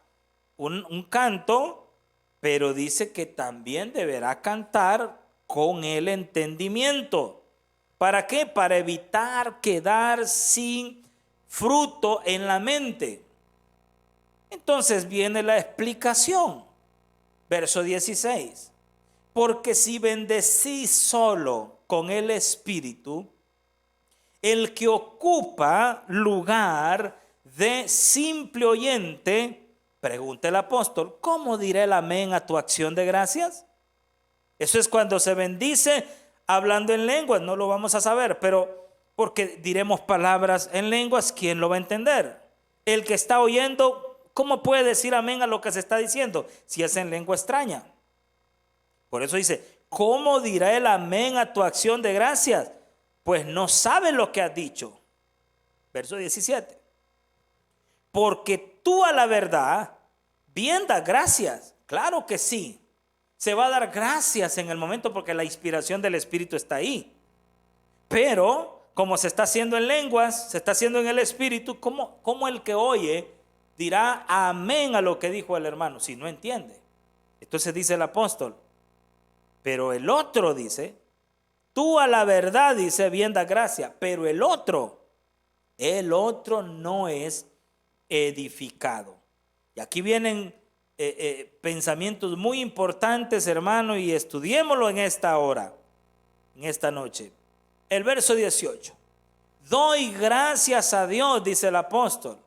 un canto, pero dice que también deberá cantar con el entendimiento. ¿Para qué? Para evitar quedar sin fruto en la mente. Entonces viene la explicación. Verso 16. Porque si bendecís solo con el Espíritu, el que ocupa lugar de simple oyente, pregunta el apóstol, ¿cómo dirá el amén a tu acción de gracias? Eso es cuando se bendice hablando en lenguas, no lo vamos a saber, pero porque diremos palabras en lenguas, ¿quién lo va a entender? El que está oyendo, ¿cómo puede decir amén a lo que se está diciendo si es en lengua extraña? Por eso dice, ¿cómo dirá el amén a tu acción de gracias? Pues no sabe lo que has dicho. Verso 17. Porque tú a la verdad bien das gracias. Claro que sí. Se va a dar gracias en el momento porque la inspiración del Espíritu está ahí. Pero como se está haciendo en lenguas, se está haciendo en el Espíritu, ¿cómo el que oye dirá amén a lo que dijo el hermano si no entiende? Entonces dice el apóstol, pero el otro dice, tú a la verdad dice bien da gracia, pero el otro no es edificado. Y aquí vienen pensamientos muy importantes, hermano, y estudiémoslo en esta hora. en esta noche. El verso 18. Doy gracias a Dios, dice el apóstol,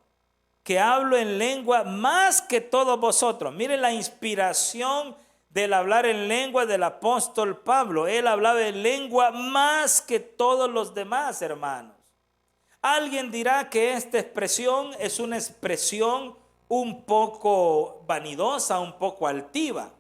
que hablo en lengua más que todos vosotros. Miren la inspiración del hablar en lengua del apóstol Pablo. Él hablaba en lengua más que todos los demás, hermanos. Alguien dirá que esta expresión es una expresión un poco vanidosa, un poco altiva.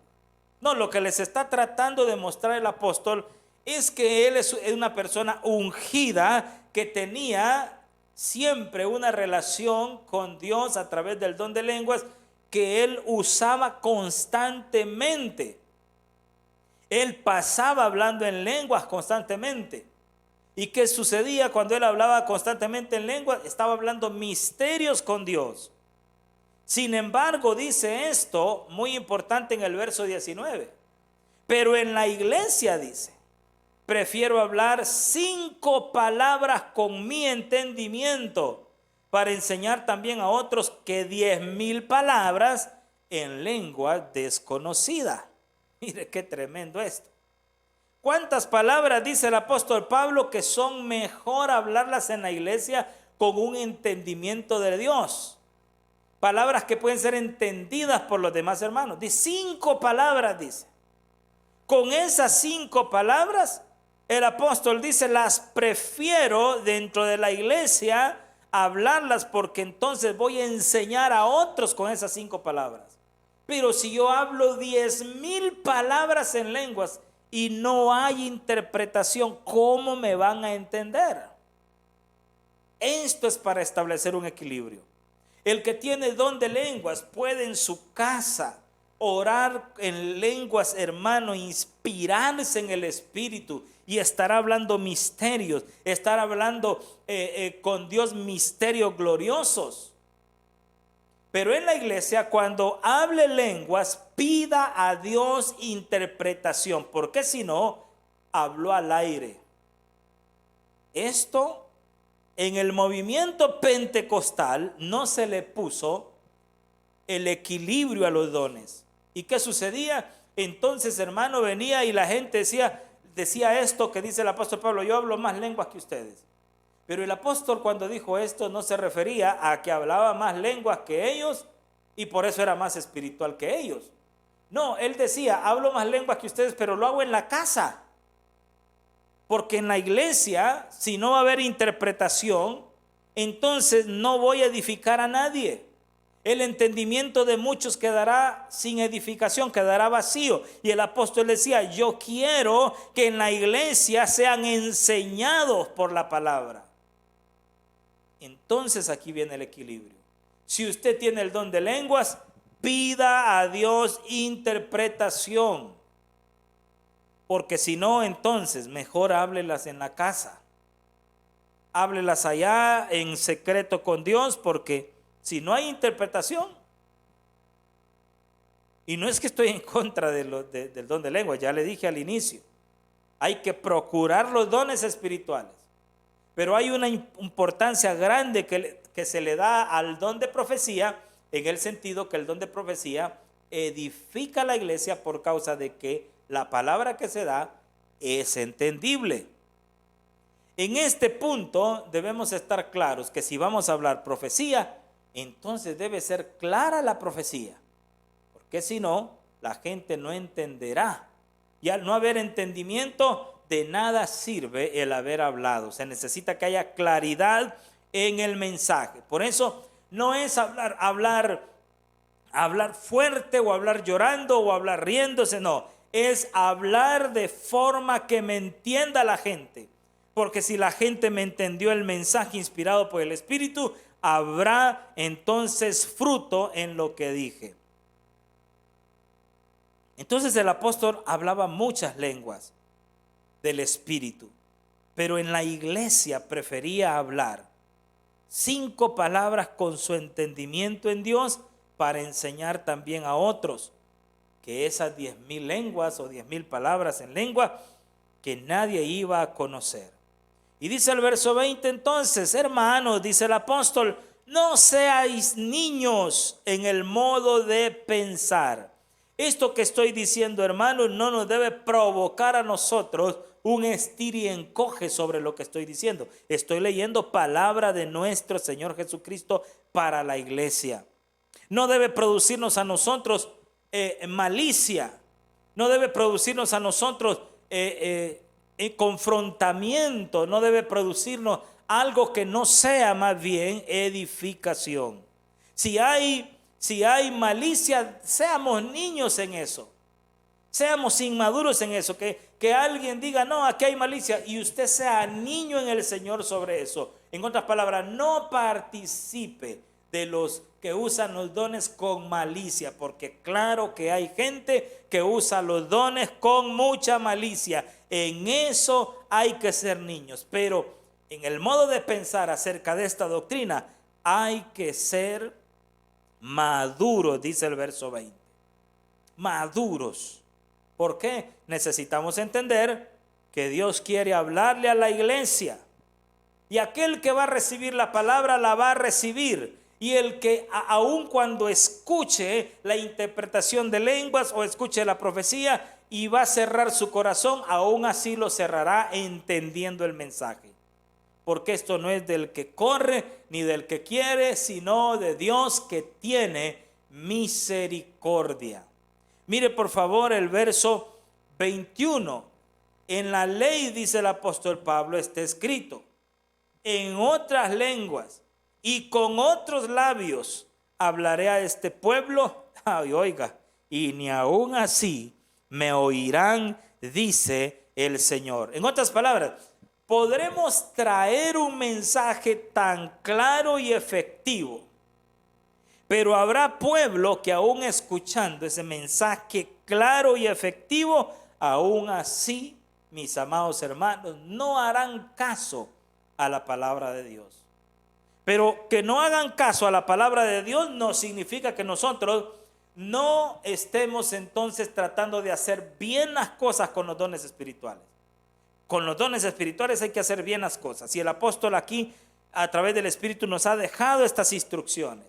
No, lo que les está tratando de mostrar el apóstol es que él es una persona ungida que tenía siempre una relación con Dios a través del don de lenguas que él usaba constantemente. Él pasaba hablando en lenguas constantemente. ¿Y qué sucedía cuando él hablaba constantemente en lenguas? Estaba hablando misterios con Dios. Sin embargo, dice esto, muy importante en el verso 19. Pero en la iglesia, dice, prefiero hablar 5 palabras con mi entendimiento para enseñar también a otros que 10,000 palabras en lengua desconocida. Mire qué tremendo esto. ¿Cuántas palabras dice el apóstol Pablo que son mejor hablarlas en la iglesia con un entendimiento de Dios? Palabras que pueden ser entendidas por los demás hermanos. Dice 5 palabras, dice. Con esas 5 palabras, el apóstol dice, las prefiero dentro de la iglesia hablarlas porque entonces voy a enseñar a otros con esas 5 palabras. Pero si yo hablo 10,000 palabras en lenguas y no hay interpretación, ¿cómo me van a entender? Esto es para establecer un equilibrio. El que tiene don de lenguas puede en su casa orar en lenguas, hermano, inspirarse en el Espíritu y estar hablando misterios, estar hablando con Dios misterios gloriosos. Pero en la iglesia, cuando hable lenguas, pida a Dios interpretación, porque si no, habló al aire. Esto en el movimiento pentecostal no se le puso el equilibrio a los dones. ¿Y qué sucedía? Entonces, hermano, venía y la gente decía esto que dice el apóstol Pablo: yo hablo más lenguas que ustedes. Pero el apóstol, cuando dijo esto, no se refería a que hablaba más lenguas que ellos y por eso era más espiritual que ellos. No, él decía: hablo más lenguas que ustedes, pero lo hago en la casa. Porque en la iglesia, si no va a haber interpretación, entonces no voy a edificar a nadie. El entendimiento de muchos quedará sin edificación, quedará vacío. Y el apóstol decía: yo quiero que en la iglesia sean enseñados por la palabra. Entonces aquí viene el equilibrio. Si usted tiene el don de lenguas, pida a Dios interpretación. Porque si no, entonces mejor háblelas en la casa. Háblelas allá en secreto con Dios, porque si no hay interpretación, y no es que estoy en contra del don de lengua, ya le dije al inicio, hay que procurar los dones espirituales. Pero hay una importancia grande que se le da al don de profecía, en el sentido que el don de profecía edifica la iglesia por causa de que la palabra que se da es entendible. En este punto debemos estar claros que si vamos a hablar profecía, entonces debe ser clara la profecía, porque si no, la gente no entenderá. Y al no haber entendimiento, de nada sirve el haber hablado. Se necesita que haya claridad en el mensaje. Por eso no es hablar fuerte o hablar llorando o hablar riéndose, no. Es hablar de forma que me entienda la gente. Porque si la gente me entendió el mensaje inspirado por el Espíritu, habrá entonces fruto en lo que dije. Entonces el apóstol hablaba muchas lenguas del Espíritu, pero en la iglesia prefería hablar 5 palabras con su entendimiento en Dios para enseñar también a otros que esas 10,000 lenguas o 10,000 palabras en lengua que nadie iba a conocer. Y dice el verso 20 entonces: hermanos, dice el apóstol, no seáis niños en el modo de pensar. Esto que estoy diciendo, hermanos, no nos debe provocar a nosotros un estir y encoge sobre lo que estoy diciendo. Estoy leyendo palabra de nuestro Señor Jesucristo para la iglesia. No debe producirnos a nosotros malicia. No debe producirnos a nosotros confrontamiento. No debe producirnos algo que no sea más bien edificación. Si hay malicia, seamos niños en eso. Seamos inmaduros en eso. Que alguien diga, no, aquí hay malicia, y usted sea niño en el Señor sobre eso. En otras palabras, no participe de los que usan los dones con malicia, porque claro que hay gente que usa los dones con mucha malicia. En eso hay que ser niños, pero en el modo de pensar acerca de esta doctrina hay que ser maduros, dice el verso 20. Maduros. ¿Por qué? Necesitamos entender que Dios quiere hablarle a la iglesia, y aquel que va a recibir la palabra la va a recibir. Y el que aun cuando escuche la interpretación de lenguas o escuche la profecía y va a cerrar su corazón, aún así lo cerrará entendiendo el mensaje. Porque esto no es del que corre ni del que quiere, sino de Dios que tiene misericordia. Mire por favor el verso 21. En la ley, dice el apóstol Pablo, está escrito: en otras lenguas y con otros labios hablaré a este pueblo. Ay, oiga, y ni aún así me oirán, dice el Señor. En otras palabras, podremos traer un mensaje tan claro y efectivo, pero habrá pueblo que aún escuchando ese mensaje claro y efectivo, aún así, mis amados hermanos, no harán caso a la palabra de Dios. Pero que no hagan caso a la palabra de Dios no significa que nosotros no estemos entonces tratando de hacer bien las cosas con los dones espirituales. Con los dones espirituales hay que hacer bien las cosas. Y el apóstol aquí, a través del Espíritu, nos ha dejado estas instrucciones.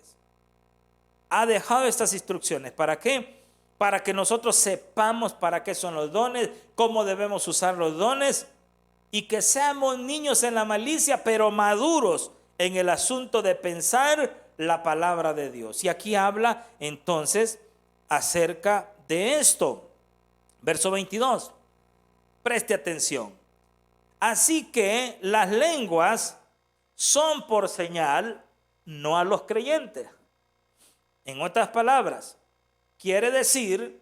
Ha dejado estas instrucciones. ¿Para qué? Para que nosotros sepamos para qué son los dones, cómo debemos usar los dones, y que seamos niños en la malicia, pero maduros en el asunto de pensar la palabra de Dios. Y aquí habla entonces acerca de esto. Verso 22. Preste atención. Así que las lenguas son por señal, no a los creyentes. En otras palabras, quiere decir,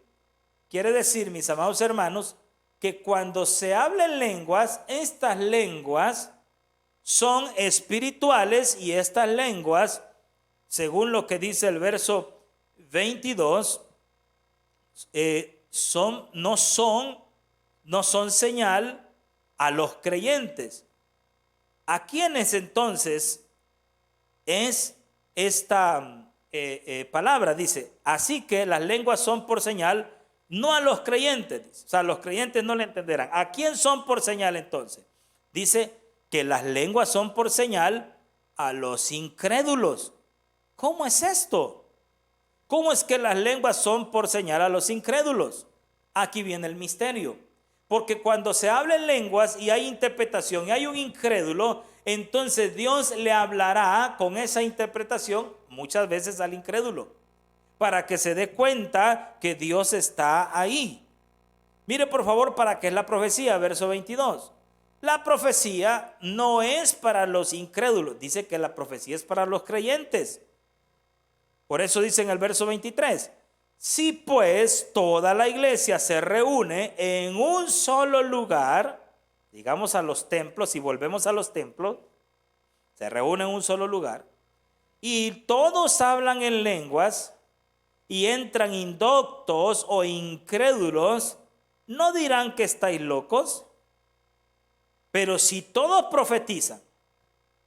mis amados hermanos, que cuando se habla en lenguas, estas lenguas son espirituales, y estas lenguas, según lo que dice el verso 22, no son señal a los creyentes. ¿A quiénes entonces es esta palabra? Dice, así que las lenguas son por señal, no a los creyentes. O sea, los creyentes no le entenderán. ¿A quién son por señal entonces? Dice que las lenguas son por señal a los incrédulos. ¿Cómo es esto? ¿Cómo es que las lenguas son por señal a los incrédulos? Aquí viene el misterio. Porque cuando se habla en lenguas y hay interpretación y hay un incrédulo, entonces Dios le hablará con esa interpretación muchas veces al incrédulo, para que se dé cuenta que Dios está ahí. Mire por favor para qué es la profecía, verso 22. La profecía no es para los incrédulos, dice que la profecía es para los creyentes. Por eso dice en el verso 23, si pues toda la iglesia se reúne en un solo lugar, digamos a los templos, si volvemos a los templos, se reúne en un solo lugar, y todos hablan en lenguas, y entran indoctos o incrédulos, ¿no dirán que estáis locos? Pero si todos profetizan,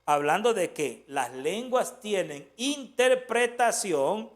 hablando de que las lenguas tienen interpretación,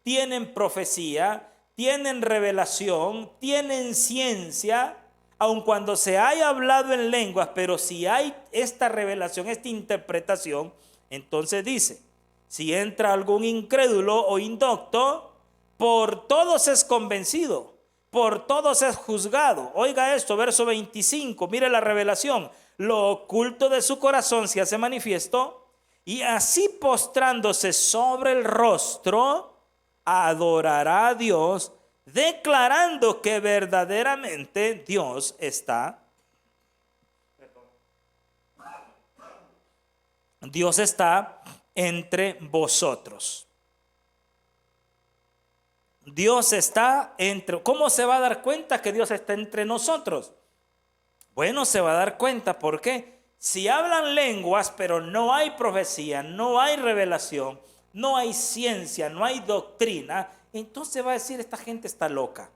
tienen profecía, tienen revelación, tienen ciencia, aun cuando se haya hablado en lenguas, pero si hay esta revelación, esta interpretación, entonces dice, si entra algún incrédulo o indocto, por todos es convencido, por todos es juzgado. Oiga esto, verso 25, mire la revelación. Lo oculto de su corazón se hace manifiesto, y así postrándose sobre el rostro, adorará a Dios, declarando que verdaderamente Dios está entre vosotros. Dios está entre. ¿Cómo se va a dar cuenta que Dios está entre nosotros? Bueno, se va a dar cuenta porque si hablan lenguas, pero no hay profecía, no hay revelación, no hay ciencia, no hay doctrina, entonces va a decir, esta gente está loca.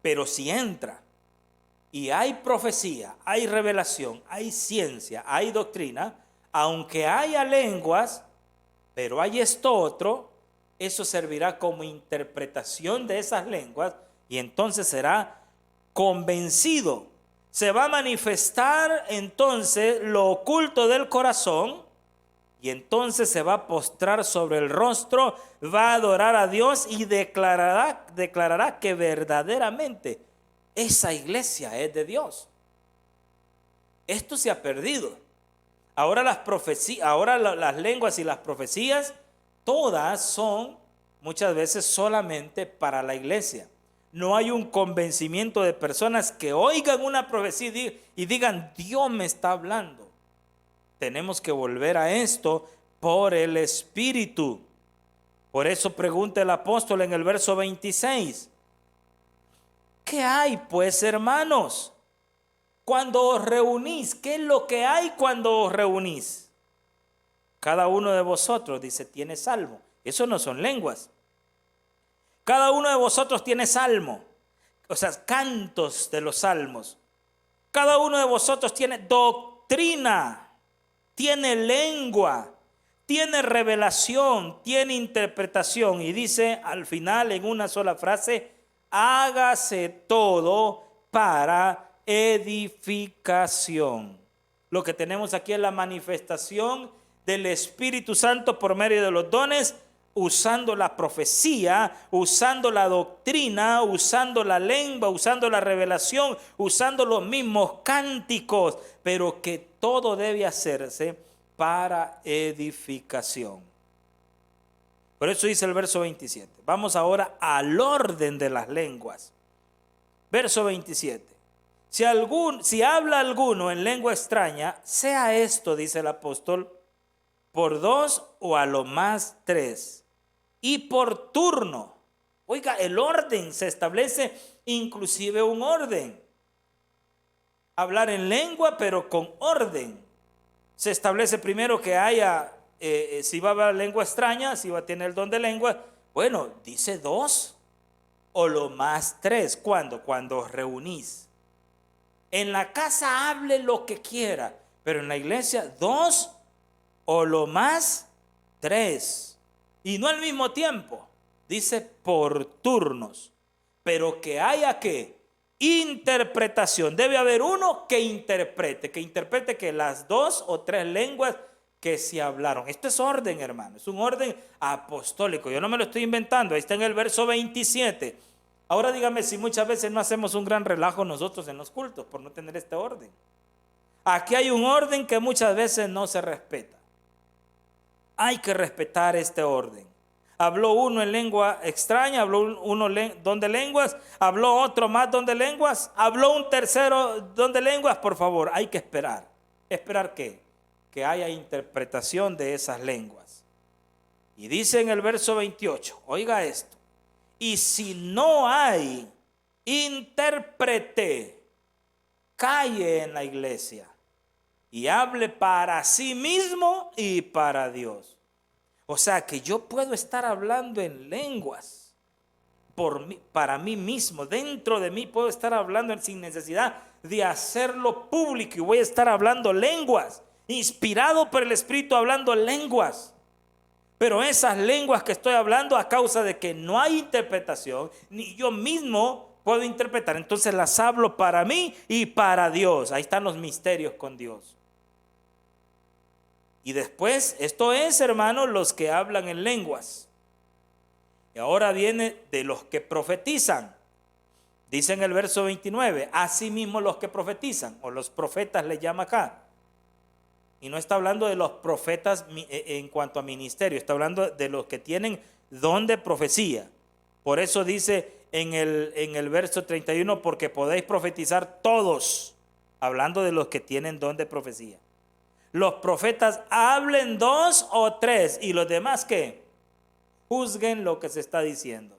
Pero si entra y hay profecía, hay revelación, hay ciencia, hay doctrina, aunque haya lenguas, pero hay esto otro, eso servirá como interpretación de esas lenguas y entonces será convencido. Se va a manifestar entonces lo oculto del corazón y entonces se va a postrar sobre el rostro, va a adorar a Dios y declarará que verdaderamente esa iglesia es de Dios. Esto se ha perdido. Ahora las lenguas y las profecías, todas son muchas veces solamente para la iglesia. No hay un convencimiento de personas que oigan una profecía y digan, Dios me está hablando. Tenemos que volver a esto por el Espíritu. Por eso pregunta el apóstol en el verso 26. ¿Qué hay pues, hermanos? Cuando os reunís, ¿qué es lo que hay cuando os reunís? Cada uno de vosotros, dice, tiene salmo. Eso no son lenguas. Cada uno de vosotros tiene salmo. O sea, cantos de los salmos. Cada uno de vosotros tiene doctrina, tiene lengua, tiene revelación, tiene interpretación. Y dice al final en una sola frase, hágase todo para edificación. Lo que tenemos aquí es la manifestación del Espíritu Santo por medio de los dones, usando la profecía, usando la doctrina, usando la lengua, usando la revelación, usando los mismos cánticos, pero que todo debe hacerse para edificación. Por eso dice el verso 27. Vamos ahora al orden de las lenguas. Verso 27. Si habla alguno en lengua extraña, sea esto, dice el apóstol, por 2 o a lo más 3. Y por turno. Oiga, el orden se establece, inclusive un orden. Hablar en lengua, pero con orden. Se establece primero que haya, si va a hablar lengua extraña, si va a tener el don de lengua. Bueno, dice 2 o lo más 3. ¿Cuándo? Cuando os reunís. En la casa hable lo que quiera, pero en la iglesia 2 o lo más 3. Y no al mismo tiempo, dice por turnos, pero que haya que interpretación. Debe haber uno que interprete que las 2 o 3 lenguas que se hablaron. Esto es orden, hermano, es un orden apostólico. Yo no me lo estoy inventando, ahí está en el verso 27. Ahora dígame si muchas veces no hacemos un gran relajo nosotros en los cultos por no tener este orden. Aquí hay un orden que muchas veces no se respeta. Hay que respetar este orden. Habló uno en lengua extraña, habló uno don de lenguas, habló otro más don de lenguas, habló un tercero don de lenguas. Por favor, hay que esperar. ¿Esperar qué? Que haya interpretación de esas lenguas. Y dice en el verso 28, oiga esto, y si no hay intérprete, calle en la iglesia y hable para sí mismo y para Dios. O sea que yo puedo estar hablando en lenguas para mí mismo, dentro de mí puedo estar hablando sin necesidad de hacerlo público y voy a estar hablando lenguas, inspirado por el Espíritu hablando lenguas. Pero esas lenguas que estoy hablando a causa de que no hay interpretación, ni yo mismo puedo interpretar, entonces las hablo para mí y para Dios. Ahí están los misterios con Dios. Y después, esto es, hermanos, los que hablan en lenguas. Y ahora viene de los que profetizan. Dice en el verso 29, asimismo los que profetizan, o los profetas le llama acá. Y no está hablando de los profetas en cuanto a ministerio, está hablando de los que tienen don de profecía. Por eso dice en el verso 31, porque podéis profetizar todos, hablando de los que tienen don de profecía. Los profetas hablen 2 o 3 y los demás ¿qué? Juzguen lo que se está diciendo.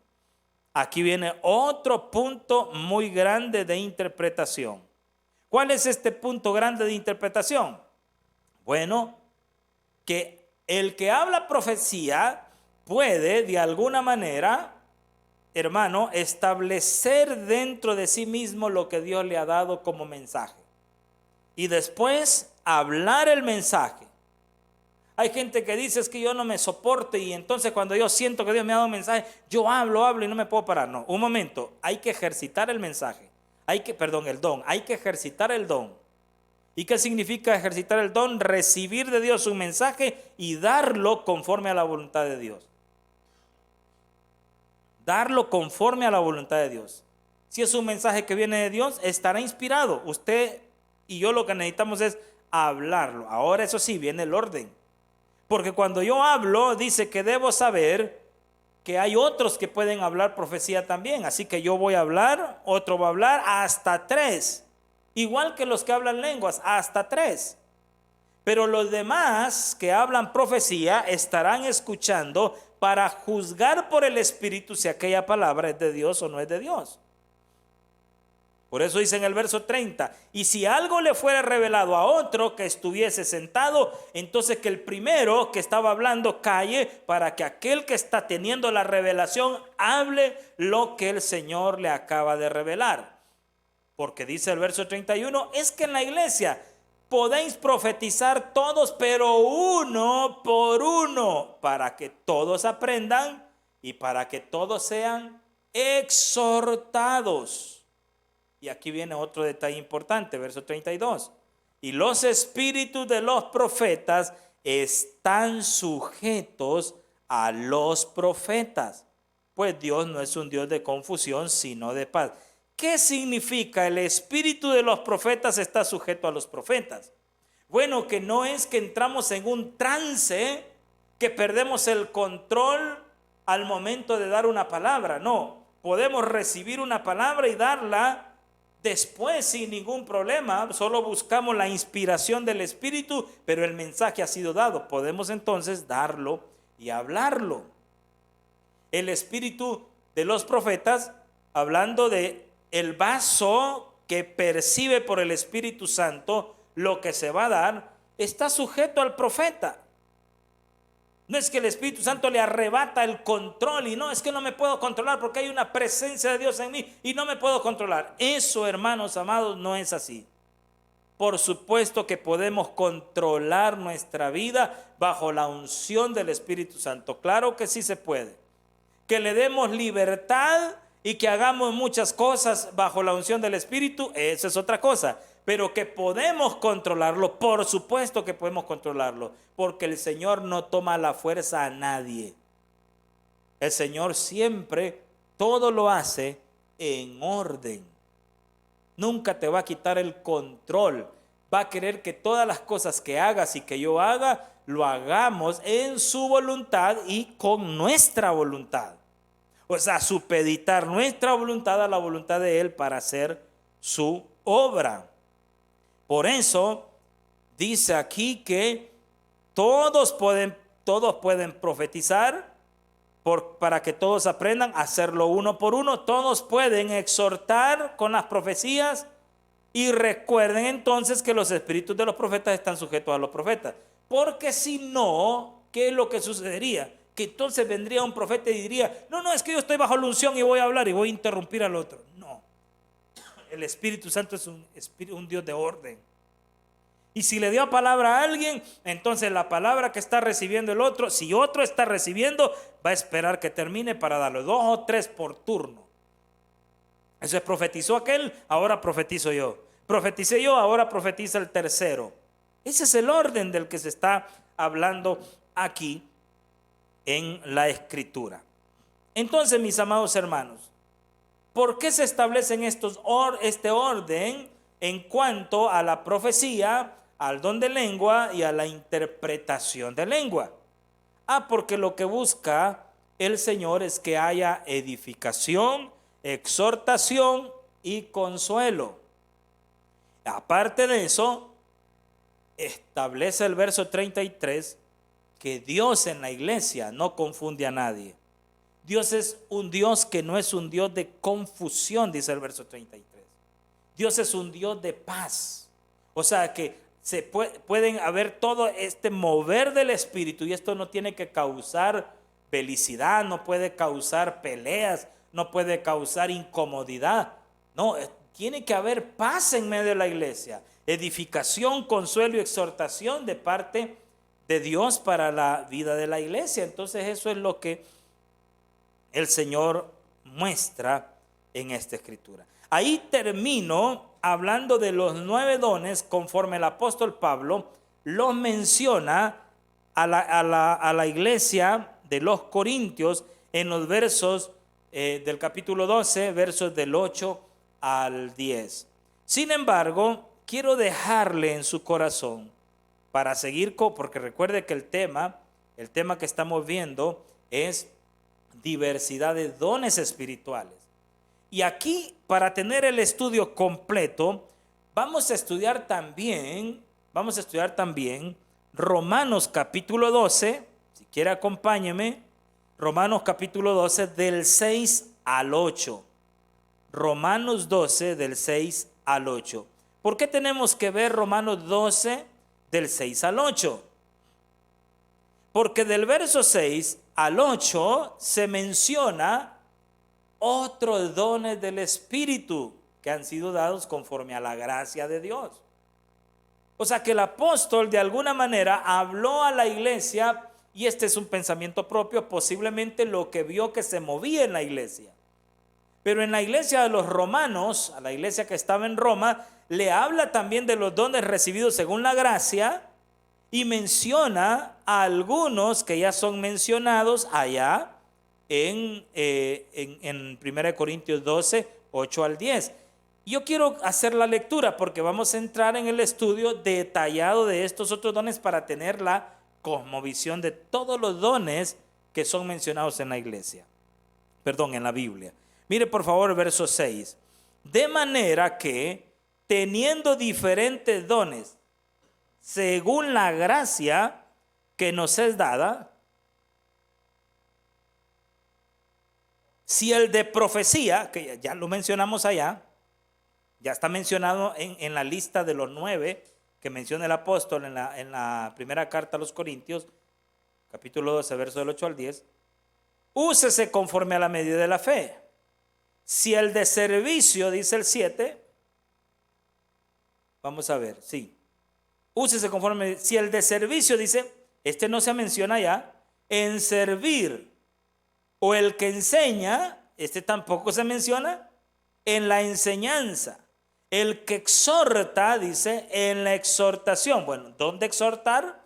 Aquí viene otro punto muy grande de interpretación. ¿Cuál es este punto grande de interpretación? Bueno, que el que habla profecía puede de alguna manera, hermano, establecer dentro de sí mismo lo que Dios le ha dado como mensaje. Y después hablar el mensaje. Hay gente que dice es que yo no me soporto y entonces cuando yo siento que Dios me ha dado un mensaje, yo hablo y no me puedo parar. No, un momento, hay que ejercitar el mensaje. El don, hay que ejercitar el don. ¿Y qué significa ejercitar el don? Recibir de Dios un mensaje y darlo conforme a la voluntad de Dios. Darlo conforme a la voluntad de Dios. Si es un mensaje que viene de Dios, estará inspirado. Usted y yo lo que necesitamos es hablarlo. Ahora eso sí, viene el orden. Porque cuando yo hablo, dice que debo saber que hay otros que pueden hablar profecía también. Así que yo voy a hablar, otro va a hablar, hasta 3. Igual que los que hablan lenguas, hasta 3. Pero los demás que hablan profecía estarán escuchando para juzgar por el Espíritu si aquella palabra es de Dios o no es de Dios. Por eso dice en el verso 30, y si algo le fuera revelado a otro que estuviese sentado, entonces que el primero que estaba hablando calle para que aquel que está teniendo la revelación hable lo que el Señor le acaba de revelar. Porque dice el verso 31, es que en la iglesia podéis profetizar todos, pero uno por uno, para que todos aprendan y para que todos sean exhortados. Y aquí viene otro detalle importante, verso 32. Y los espíritus de los profetas están sujetos a los profetas. Pues Dios no es un Dios de confusión, sino de paz. ¿Qué significa el espíritu de los profetas está sujeto a los profetas? Bueno, que no es que entramos en un trance, que perdemos el control al momento de dar una palabra. No, podemos recibir una palabra y darla después sin ningún problema, solo buscamos la inspiración del Espíritu, pero el mensaje ha sido dado. Podemos entonces darlo y hablarlo. El Espíritu de los profetas, hablando de el vaso que percibe por el Espíritu Santo lo que se va a dar, está sujeto al profeta. No es que el Espíritu Santo le arrebata el control y no, es que no me puedo controlar porque hay una presencia de Dios en mí y no me puedo controlar. Eso, hermanos amados, no es así. Por supuesto que podemos controlar nuestra vida bajo la unción del Espíritu Santo. Claro que sí se puede. Que le demos libertad y que hagamos muchas cosas bajo la unción del Espíritu, eso es otra cosa. Pero que podemos controlarlo, por supuesto que podemos controlarlo, porque el Señor no toma la fuerza a nadie. El Señor siempre todo lo hace en orden. Nunca te va a quitar el control. Va a querer que todas las cosas que hagas y que yo haga, lo hagamos en su voluntad y con nuestra voluntad. O sea, supeditar nuestra voluntad a la voluntad de Él para hacer su obra. Por eso dice aquí que todos pueden profetizar para que todos aprendan a hacerlo uno por uno. Todos pueden exhortar con las profecías y recuerden entonces que los espíritus de los profetas están sujetos a los profetas. Porque si no, ¿qué es lo que sucedería? Que entonces vendría un profeta y diría, no, es que yo estoy bajo la unción y voy a hablar y voy a interrumpir al otro. No. El Espíritu Santo es un Dios de orden. Y si le dio palabra a alguien, entonces la palabra que está recibiendo el otro, si otro está recibiendo, va a esperar que termine para darle 2 o 3 por turno. Eso es, profetizó aquel, ahora profetizo yo. Profeticé yo, ahora profetiza el tercero. Ese es el orden del que se está hablando aquí en la Escritura. Entonces, mis amados hermanos, ¿por qué se establecen este orden en cuanto a la profecía, al don de lengua y a la interpretación de lengua? Porque lo que busca el Señor es que haya edificación, exhortación y consuelo. Aparte de eso, establece el verso 33 que Dios en la iglesia no confunde a nadie. Dios es un Dios que no es un Dios de confusión, dice el verso 33. Dios es un Dios de paz. O sea que pueden haber todo este mover del Espíritu, y esto no tiene que causar felicidad, no puede causar peleas, no puede causar incomodidad. No, tiene que haber paz en medio de la iglesia, edificación, consuelo y exhortación de parte de Dios para la vida de la iglesia. Entonces eso es lo que el Señor muestra en esta escritura. Ahí termino hablando de los 9 dones conforme el apóstol Pablo los menciona a la iglesia de los Corintios en los versos del capítulo 12, versos del 8 al 10. Sin embargo, quiero dejarle en su corazón para seguir, porque recuerde que el tema que estamos viendo es diversidad de dones espirituales. Y aquí, para tener el estudio completo, vamos a estudiar también Romanos capítulo 12, si quiere acompáñeme, Romanos capítulo 12 del 6 al 8. Romanos 12 del 6 al 8. ¿Por qué tenemos que ver Romanos 12 del 6 al 8? Porque del verso 6 al 8 se menciona otros dones del Espíritu que han sido dados conforme a la gracia de Dios. O sea que el apóstol de alguna manera habló a la iglesia, y este es un pensamiento propio, posiblemente lo que vio que se movía en la iglesia. Pero en la iglesia de los romanos, a la iglesia que estaba en Roma, le habla también de los dones recibidos según la gracia, y menciona a algunos que ya son mencionados allá en 1 Corintios 12, 8 al 10. Yo quiero hacer la lectura porque vamos a entrar en el estudio detallado de estos otros dones para tener la cosmovisión de todos los dones que son mencionados en la iglesia. En la Biblia. Mire por favor el verso 6. De manera que, teniendo diferentes dones, según la gracia que nos es dada, si el de profecía, que ya lo mencionamos allá, ya está mencionado en la lista de los 9 que menciona el apóstol en la primera carta a los Corintios, capítulo 12, verso del 8 al 10, úsese conforme a la medida de la fe. Si el de servicio, dice el 7, vamos a ver, sí, úsese conforme, si el de servicio dice, este no se menciona ya, en servir, o el que enseña, este tampoco se menciona, en la enseñanza. El que exhorta, dice, en la exhortación. Bueno, ¿dónde exhortar?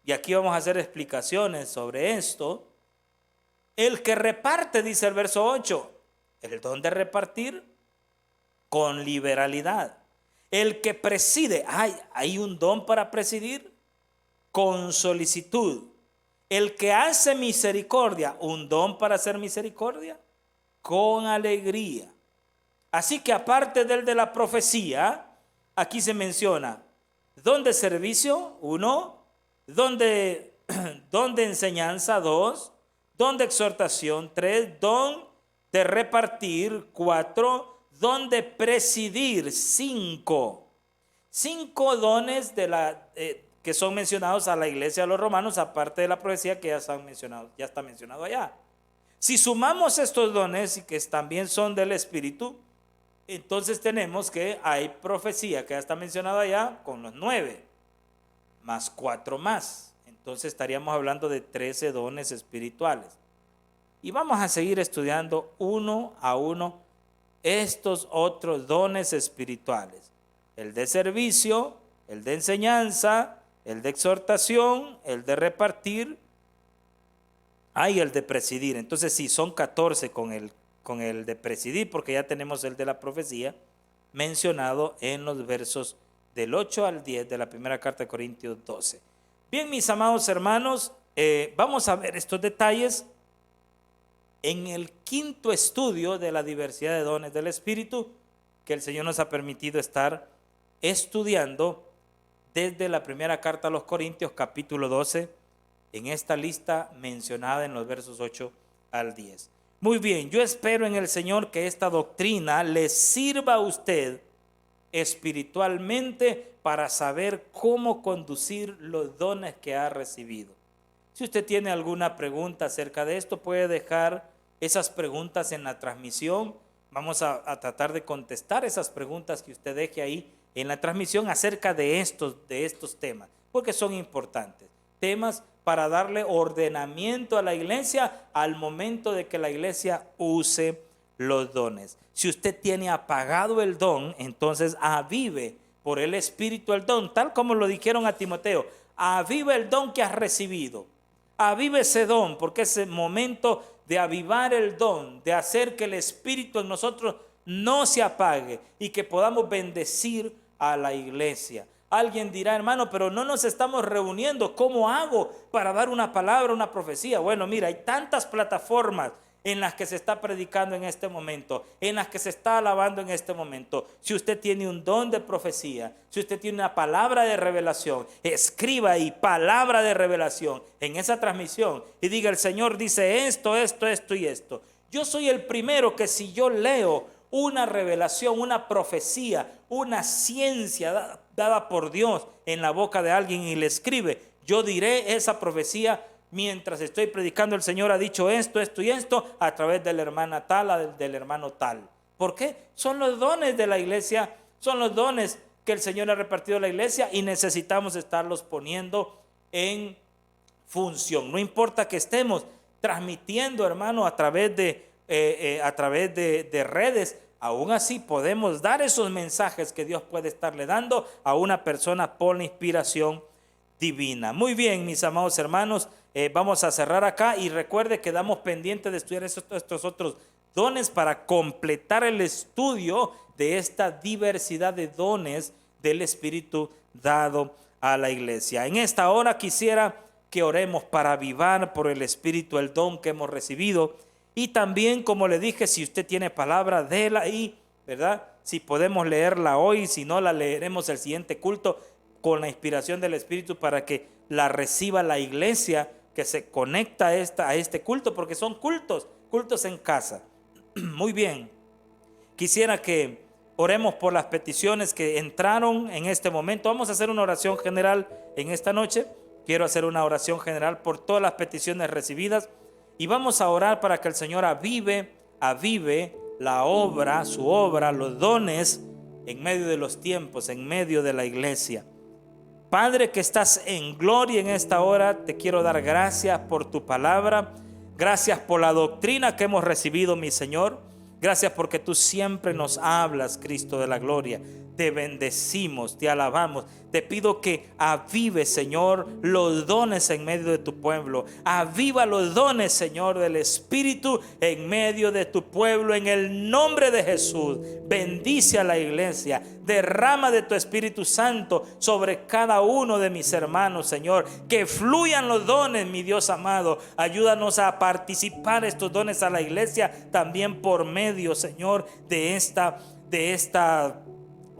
Y aquí vamos a hacer explicaciones sobre esto. El que reparte, dice el verso 8, el don de repartir con liberalidad. El que preside, hay un don para presidir con solicitud. El que hace misericordia, un don para hacer misericordia con alegría. Así que aparte del de la profecía, aquí se menciona don de servicio, 1, don de enseñanza, 2, don de exhortación, 3, don de repartir, 4, don de presidir, 5. 5 dones que son mencionados a la iglesia de los romanos, aparte de la profecía que ya está mencionado allá. Si sumamos estos dones y que también son del Espíritu, entonces tenemos que hay profecía que ya está mencionada allá con los 9, más 4 más. Entonces estaríamos hablando de 13 dones espirituales. Y vamos a seguir estudiando uno a uno estos otros dones espirituales. El de servicio, el de enseñanza, el de exhortación, el de repartir. hay el de presidir. Entonces sí, son 14 con el de presidir, porque ya tenemos el de la profecía mencionado en los versos del 8 al 10 de la primera carta de Corintios 12. Bien, mis amados hermanos, vamos a ver estos detalles en el quinto estudio de la diversidad de dones del Espíritu que el Señor nos ha permitido estar estudiando desde la primera carta a los Corintios, capítulo 12, en esta lista mencionada en los versos 8 al 10. Muy bien, yo espero en el Señor que esta doctrina le sirva a usted espiritualmente para saber cómo conducir los dones que ha recibido. Si usted tiene alguna pregunta acerca de esto, puede dejar esas preguntas en la transmisión. Vamos a tratar de contestar esas preguntas que usted deje ahí en la transmisión acerca de estos temas, porque son importantes. Temas para darle ordenamiento a la iglesia al momento de que la iglesia use los dones. Si usted tiene apagado el don, entonces avive por el Espíritu el don, tal como lo dijeron a Timoteo. Aviva el don que has recibido. Avive ese don, porque es el momento de avivar el don, de hacer que el Espíritu en nosotros no se apague y que podamos bendecir a la iglesia. Alguien dirá, hermano, pero no nos estamos reuniendo. ¿Cómo hago para dar una palabra, una profecía? Bueno, mira, hay tantas plataformas en las que se está predicando en este momento, en las que se está alabando en este momento. Si usted tiene un don de profecía, si usted tiene una palabra de revelación, escriba ahí palabra de revelación en esa transmisión y diga, el Señor dice esto, esto, esto y esto. Yo soy el primero que si yo leo una revelación, una profecía, una ciencia dada por Dios en la boca de alguien y le escribe, yo diré esa profecía mientras estoy predicando. El Señor ha dicho esto, esto y esto a través de la hermana tal, del hermano tal. ¿Por qué? Son los dones de la iglesia, son los dones que el Señor ha repartido a la iglesia y necesitamos estarlos poniendo en función. No importa que estemos transmitiendo, hermano, a través de redes, aún así podemos dar esos mensajes que Dios puede estarle dando a una persona por la inspiración divina. Muy bien, mis amados hermanos, vamos a cerrar acá y recuerde que quedamos pendientes de estudiar estos otros dones para completar el estudio de esta diversidad de dones del Espíritu dado a la iglesia. En esta hora quisiera que oremos para avivar por el Espíritu el don que hemos recibido. Y también, como le dije, si usted tiene palabra, déla ahí, ¿verdad? Si podemos leerla hoy, si no, la leeremos el siguiente culto con la inspiración del Espíritu para que la reciba la iglesia que se conecta a este culto, porque son cultos en casa. Muy bien. Quisiera que oremos por las peticiones que entraron en este momento. Vamos a hacer una oración general en esta noche. Quiero hacer una oración general por todas las peticiones recibidas. Y vamos a orar para que el Señor avive la obra, su obra, los dones en medio de los tiempos, en medio de la iglesia. Padre que estás en gloria en esta hora, te quiero dar gracias por tu palabra. Gracias por la doctrina que hemos recibido, mi Señor. Gracias porque tú siempre nos hablas, Cristo de la gloria. Te bendecimos, te alabamos. Te pido que avive, Señor, los dones en medio de tu pueblo. Aviva los dones, Señor, del Espíritu en medio de tu pueblo. En el nombre de Jesús, bendice a la iglesia. Derrama de tu Espíritu Santo sobre cada uno de mis hermanos, Señor. Que fluyan los dones, mi Dios amado. Ayúdanos a participar estos dones a la iglesia también por medio, Señor, de esta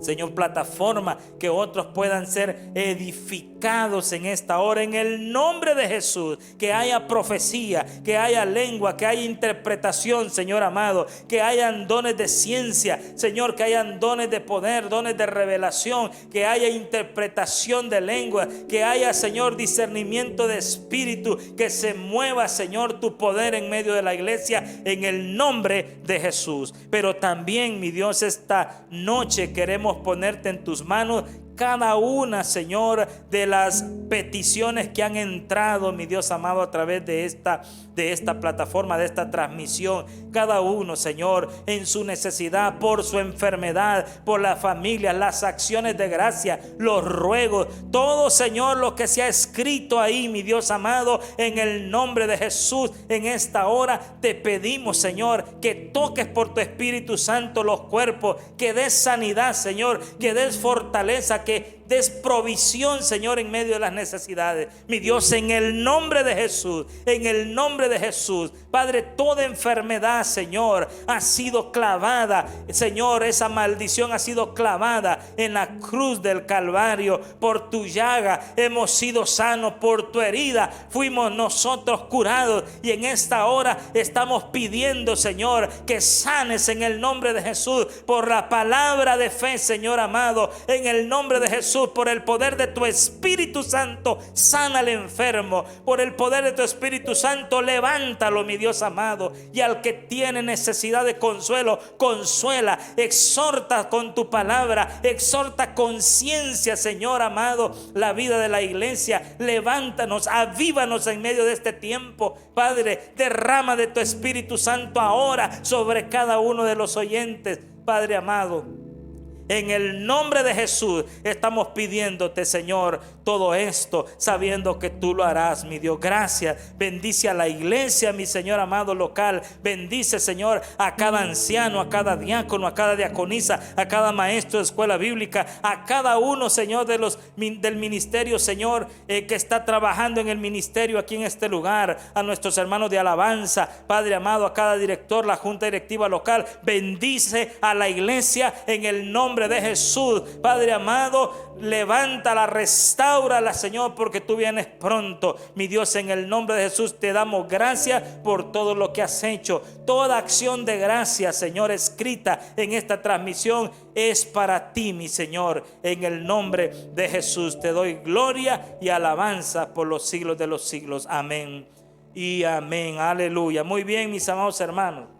Señor, plataforma, que otros puedan ser edificados en esta hora, en el nombre de Jesús. Que haya profecía, que haya lengua, que haya interpretación, Señor amado, que hayan dones de ciencia, Señor, que hayan dones de poder, dones de revelación, que haya interpretación de lengua, que haya, Señor, discernimiento de espíritu, que se mueva, Señor, tu poder en medio de la iglesia, en el nombre de Jesús. Pero también, mi Dios, esta noche queremos ponerte en tus manos cada una, Señor, de las peticiones que han entrado, mi Dios amado, a través de esta plataforma, de esta transmisión. Cada uno, Señor, en su necesidad, por su enfermedad, por la familia, las acciones de gracia, los ruegos, todo, Señor, lo que se ha escrito ahí, mi Dios amado, en el nombre de Jesús, en esta hora te pedimos, Señor, que toques por tu Espíritu Santo los cuerpos, que des sanidad, Señor, que des fortaleza, que des provisión, Señor, en medio de las necesidades. Mi Dios, en el nombre de Jesús, en el nombre de Jesús, Padre, toda enfermedad, Señor, ha sido clavada, Señor, esa maldición ha sido clavada en la cruz del Calvario. Por tu llaga hemos sido sanos, por tu herida fuimos nosotros curados, y en esta hora estamos pidiendo, Señor, que sanes en el nombre de Jesús, por la palabra de fe, Señor amado, en el nombre de Jesús. Por el poder de tu Espíritu Santo, sana al enfermo. Por el poder de tu Espíritu Santo, levántalo, mi Dios amado. Y al que tiene necesidad de consuelo, consuela, exhorta con tu palabra, exhorta conciencia, Señor amado, la vida de la iglesia. Levántanos, avívanos en medio de este tiempo, Padre. Derrama de tu Espíritu Santo ahora sobre cada uno de los oyentes, Padre amado. En el nombre de Jesús estamos pidiéndote, Señor, todo esto, sabiendo que tú lo harás, mi Dios. Gracias. Bendice a la iglesia, mi Señor amado local. Bendice, Señor, a cada anciano, a cada diácono, a cada diaconisa, a cada maestro de escuela bíblica, a cada uno, Señor, del ministerio, Señor, que está trabajando en el ministerio aquí en este lugar. A nuestros hermanos de alabanza, Padre amado, a cada director, la junta directiva local. Bendice a la iglesia en el nombre de Jesús, Padre amado. Levántala, restáurala, Señor, porque tú vienes pronto. Mi Dios, en el nombre de Jesús te damos gracias por todo lo que has hecho. Toda acción de gracia, Señor, escrita en esta transmisión es para ti, mi Señor. En el nombre de Jesús te doy gloria y alabanza por los siglos de los siglos. Amén y amén. Aleluya. Muy bien, mis amados hermanos.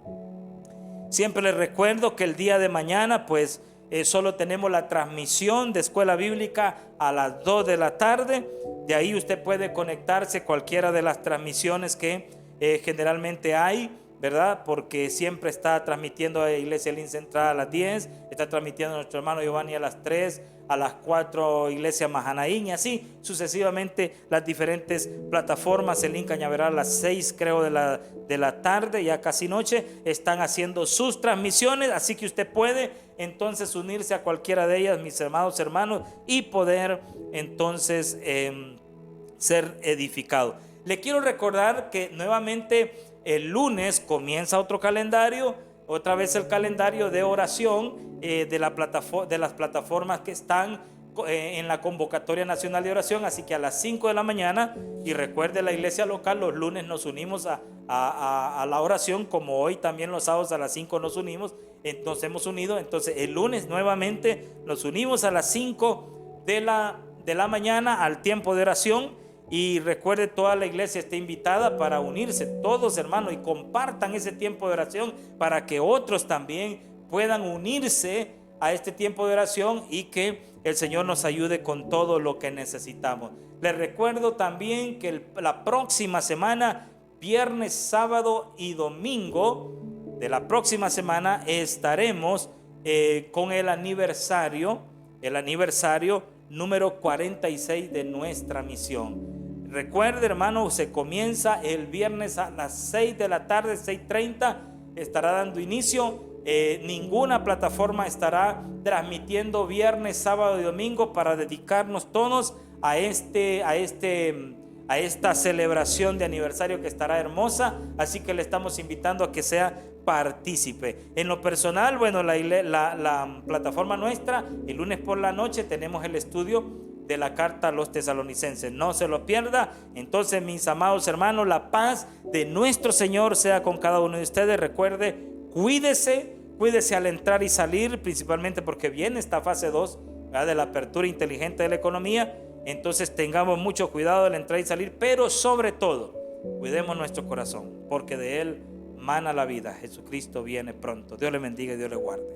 Siempre les recuerdo que el día de mañana, pues, solo tenemos la transmisión de escuela bíblica a las 2 de la tarde. De ahí usted puede conectarse cualquiera de las transmisiones que generalmente hay, ¿verdad? Porque siempre está transmitiendo a Iglesia Link Central a las 10, está transmitiendo a nuestro hermano Giovanni a las 3, a las 4 Iglesia Mahanaín, y así sucesivamente las diferentes plataformas. El Link Cañaveral a las 6, creo, de la tarde, ya casi noche, están haciendo sus transmisiones, así que usted puede entonces unirse a cualquiera de ellas, mis amados hermanos, y poder entonces ser edificado. Le quiero recordar que nuevamente el lunes comienza otro calendario, otra vez el calendario de oración de las plataformas que están en la convocatoria nacional de oración. Así que a las 5 de la mañana, y recuerde, la iglesia local los lunes nos unimos a la oración, como hoy también los sábados a las 5 nos hemos unido. Entonces el lunes nuevamente nos unimos a las 5 de la mañana al tiempo de oración. Y recuerde, toda la iglesia está invitada para unirse, todos hermanos, y compartan ese tiempo de oración para que otros también puedan unirse a este tiempo de oración y que el Señor nos ayude con todo lo que necesitamos. Les recuerdo también que la próxima semana, viernes, sábado y domingo de la próxima semana, estaremos con el aniversario número 46 de nuestra misión. Recuerde, hermano, se comienza el viernes a las 6 de la tarde, 6:30, estará dando inicio. Ninguna plataforma estará transmitiendo viernes, sábado y domingo para dedicarnos todos a esta celebración de aniversario que estará hermosa. Así que le estamos invitando a que sea partícipe. En lo personal, bueno, la plataforma nuestra, el lunes por la noche tenemos el estudio de la carta a los tesalonicenses. No se lo pierda. Entonces, mis amados hermanos, la paz de nuestro Señor sea con cada uno de ustedes. Recuerde, cuídese al entrar y salir, principalmente porque viene esta fase 2, ¿verdad?, de la apertura inteligente de la economía. Entonces tengamos mucho cuidado al entrar y salir, pero sobre todo cuidemos nuestro corazón, porque de él mana la vida. Jesucristo viene pronto. Dios le bendiga y Dios le guarde.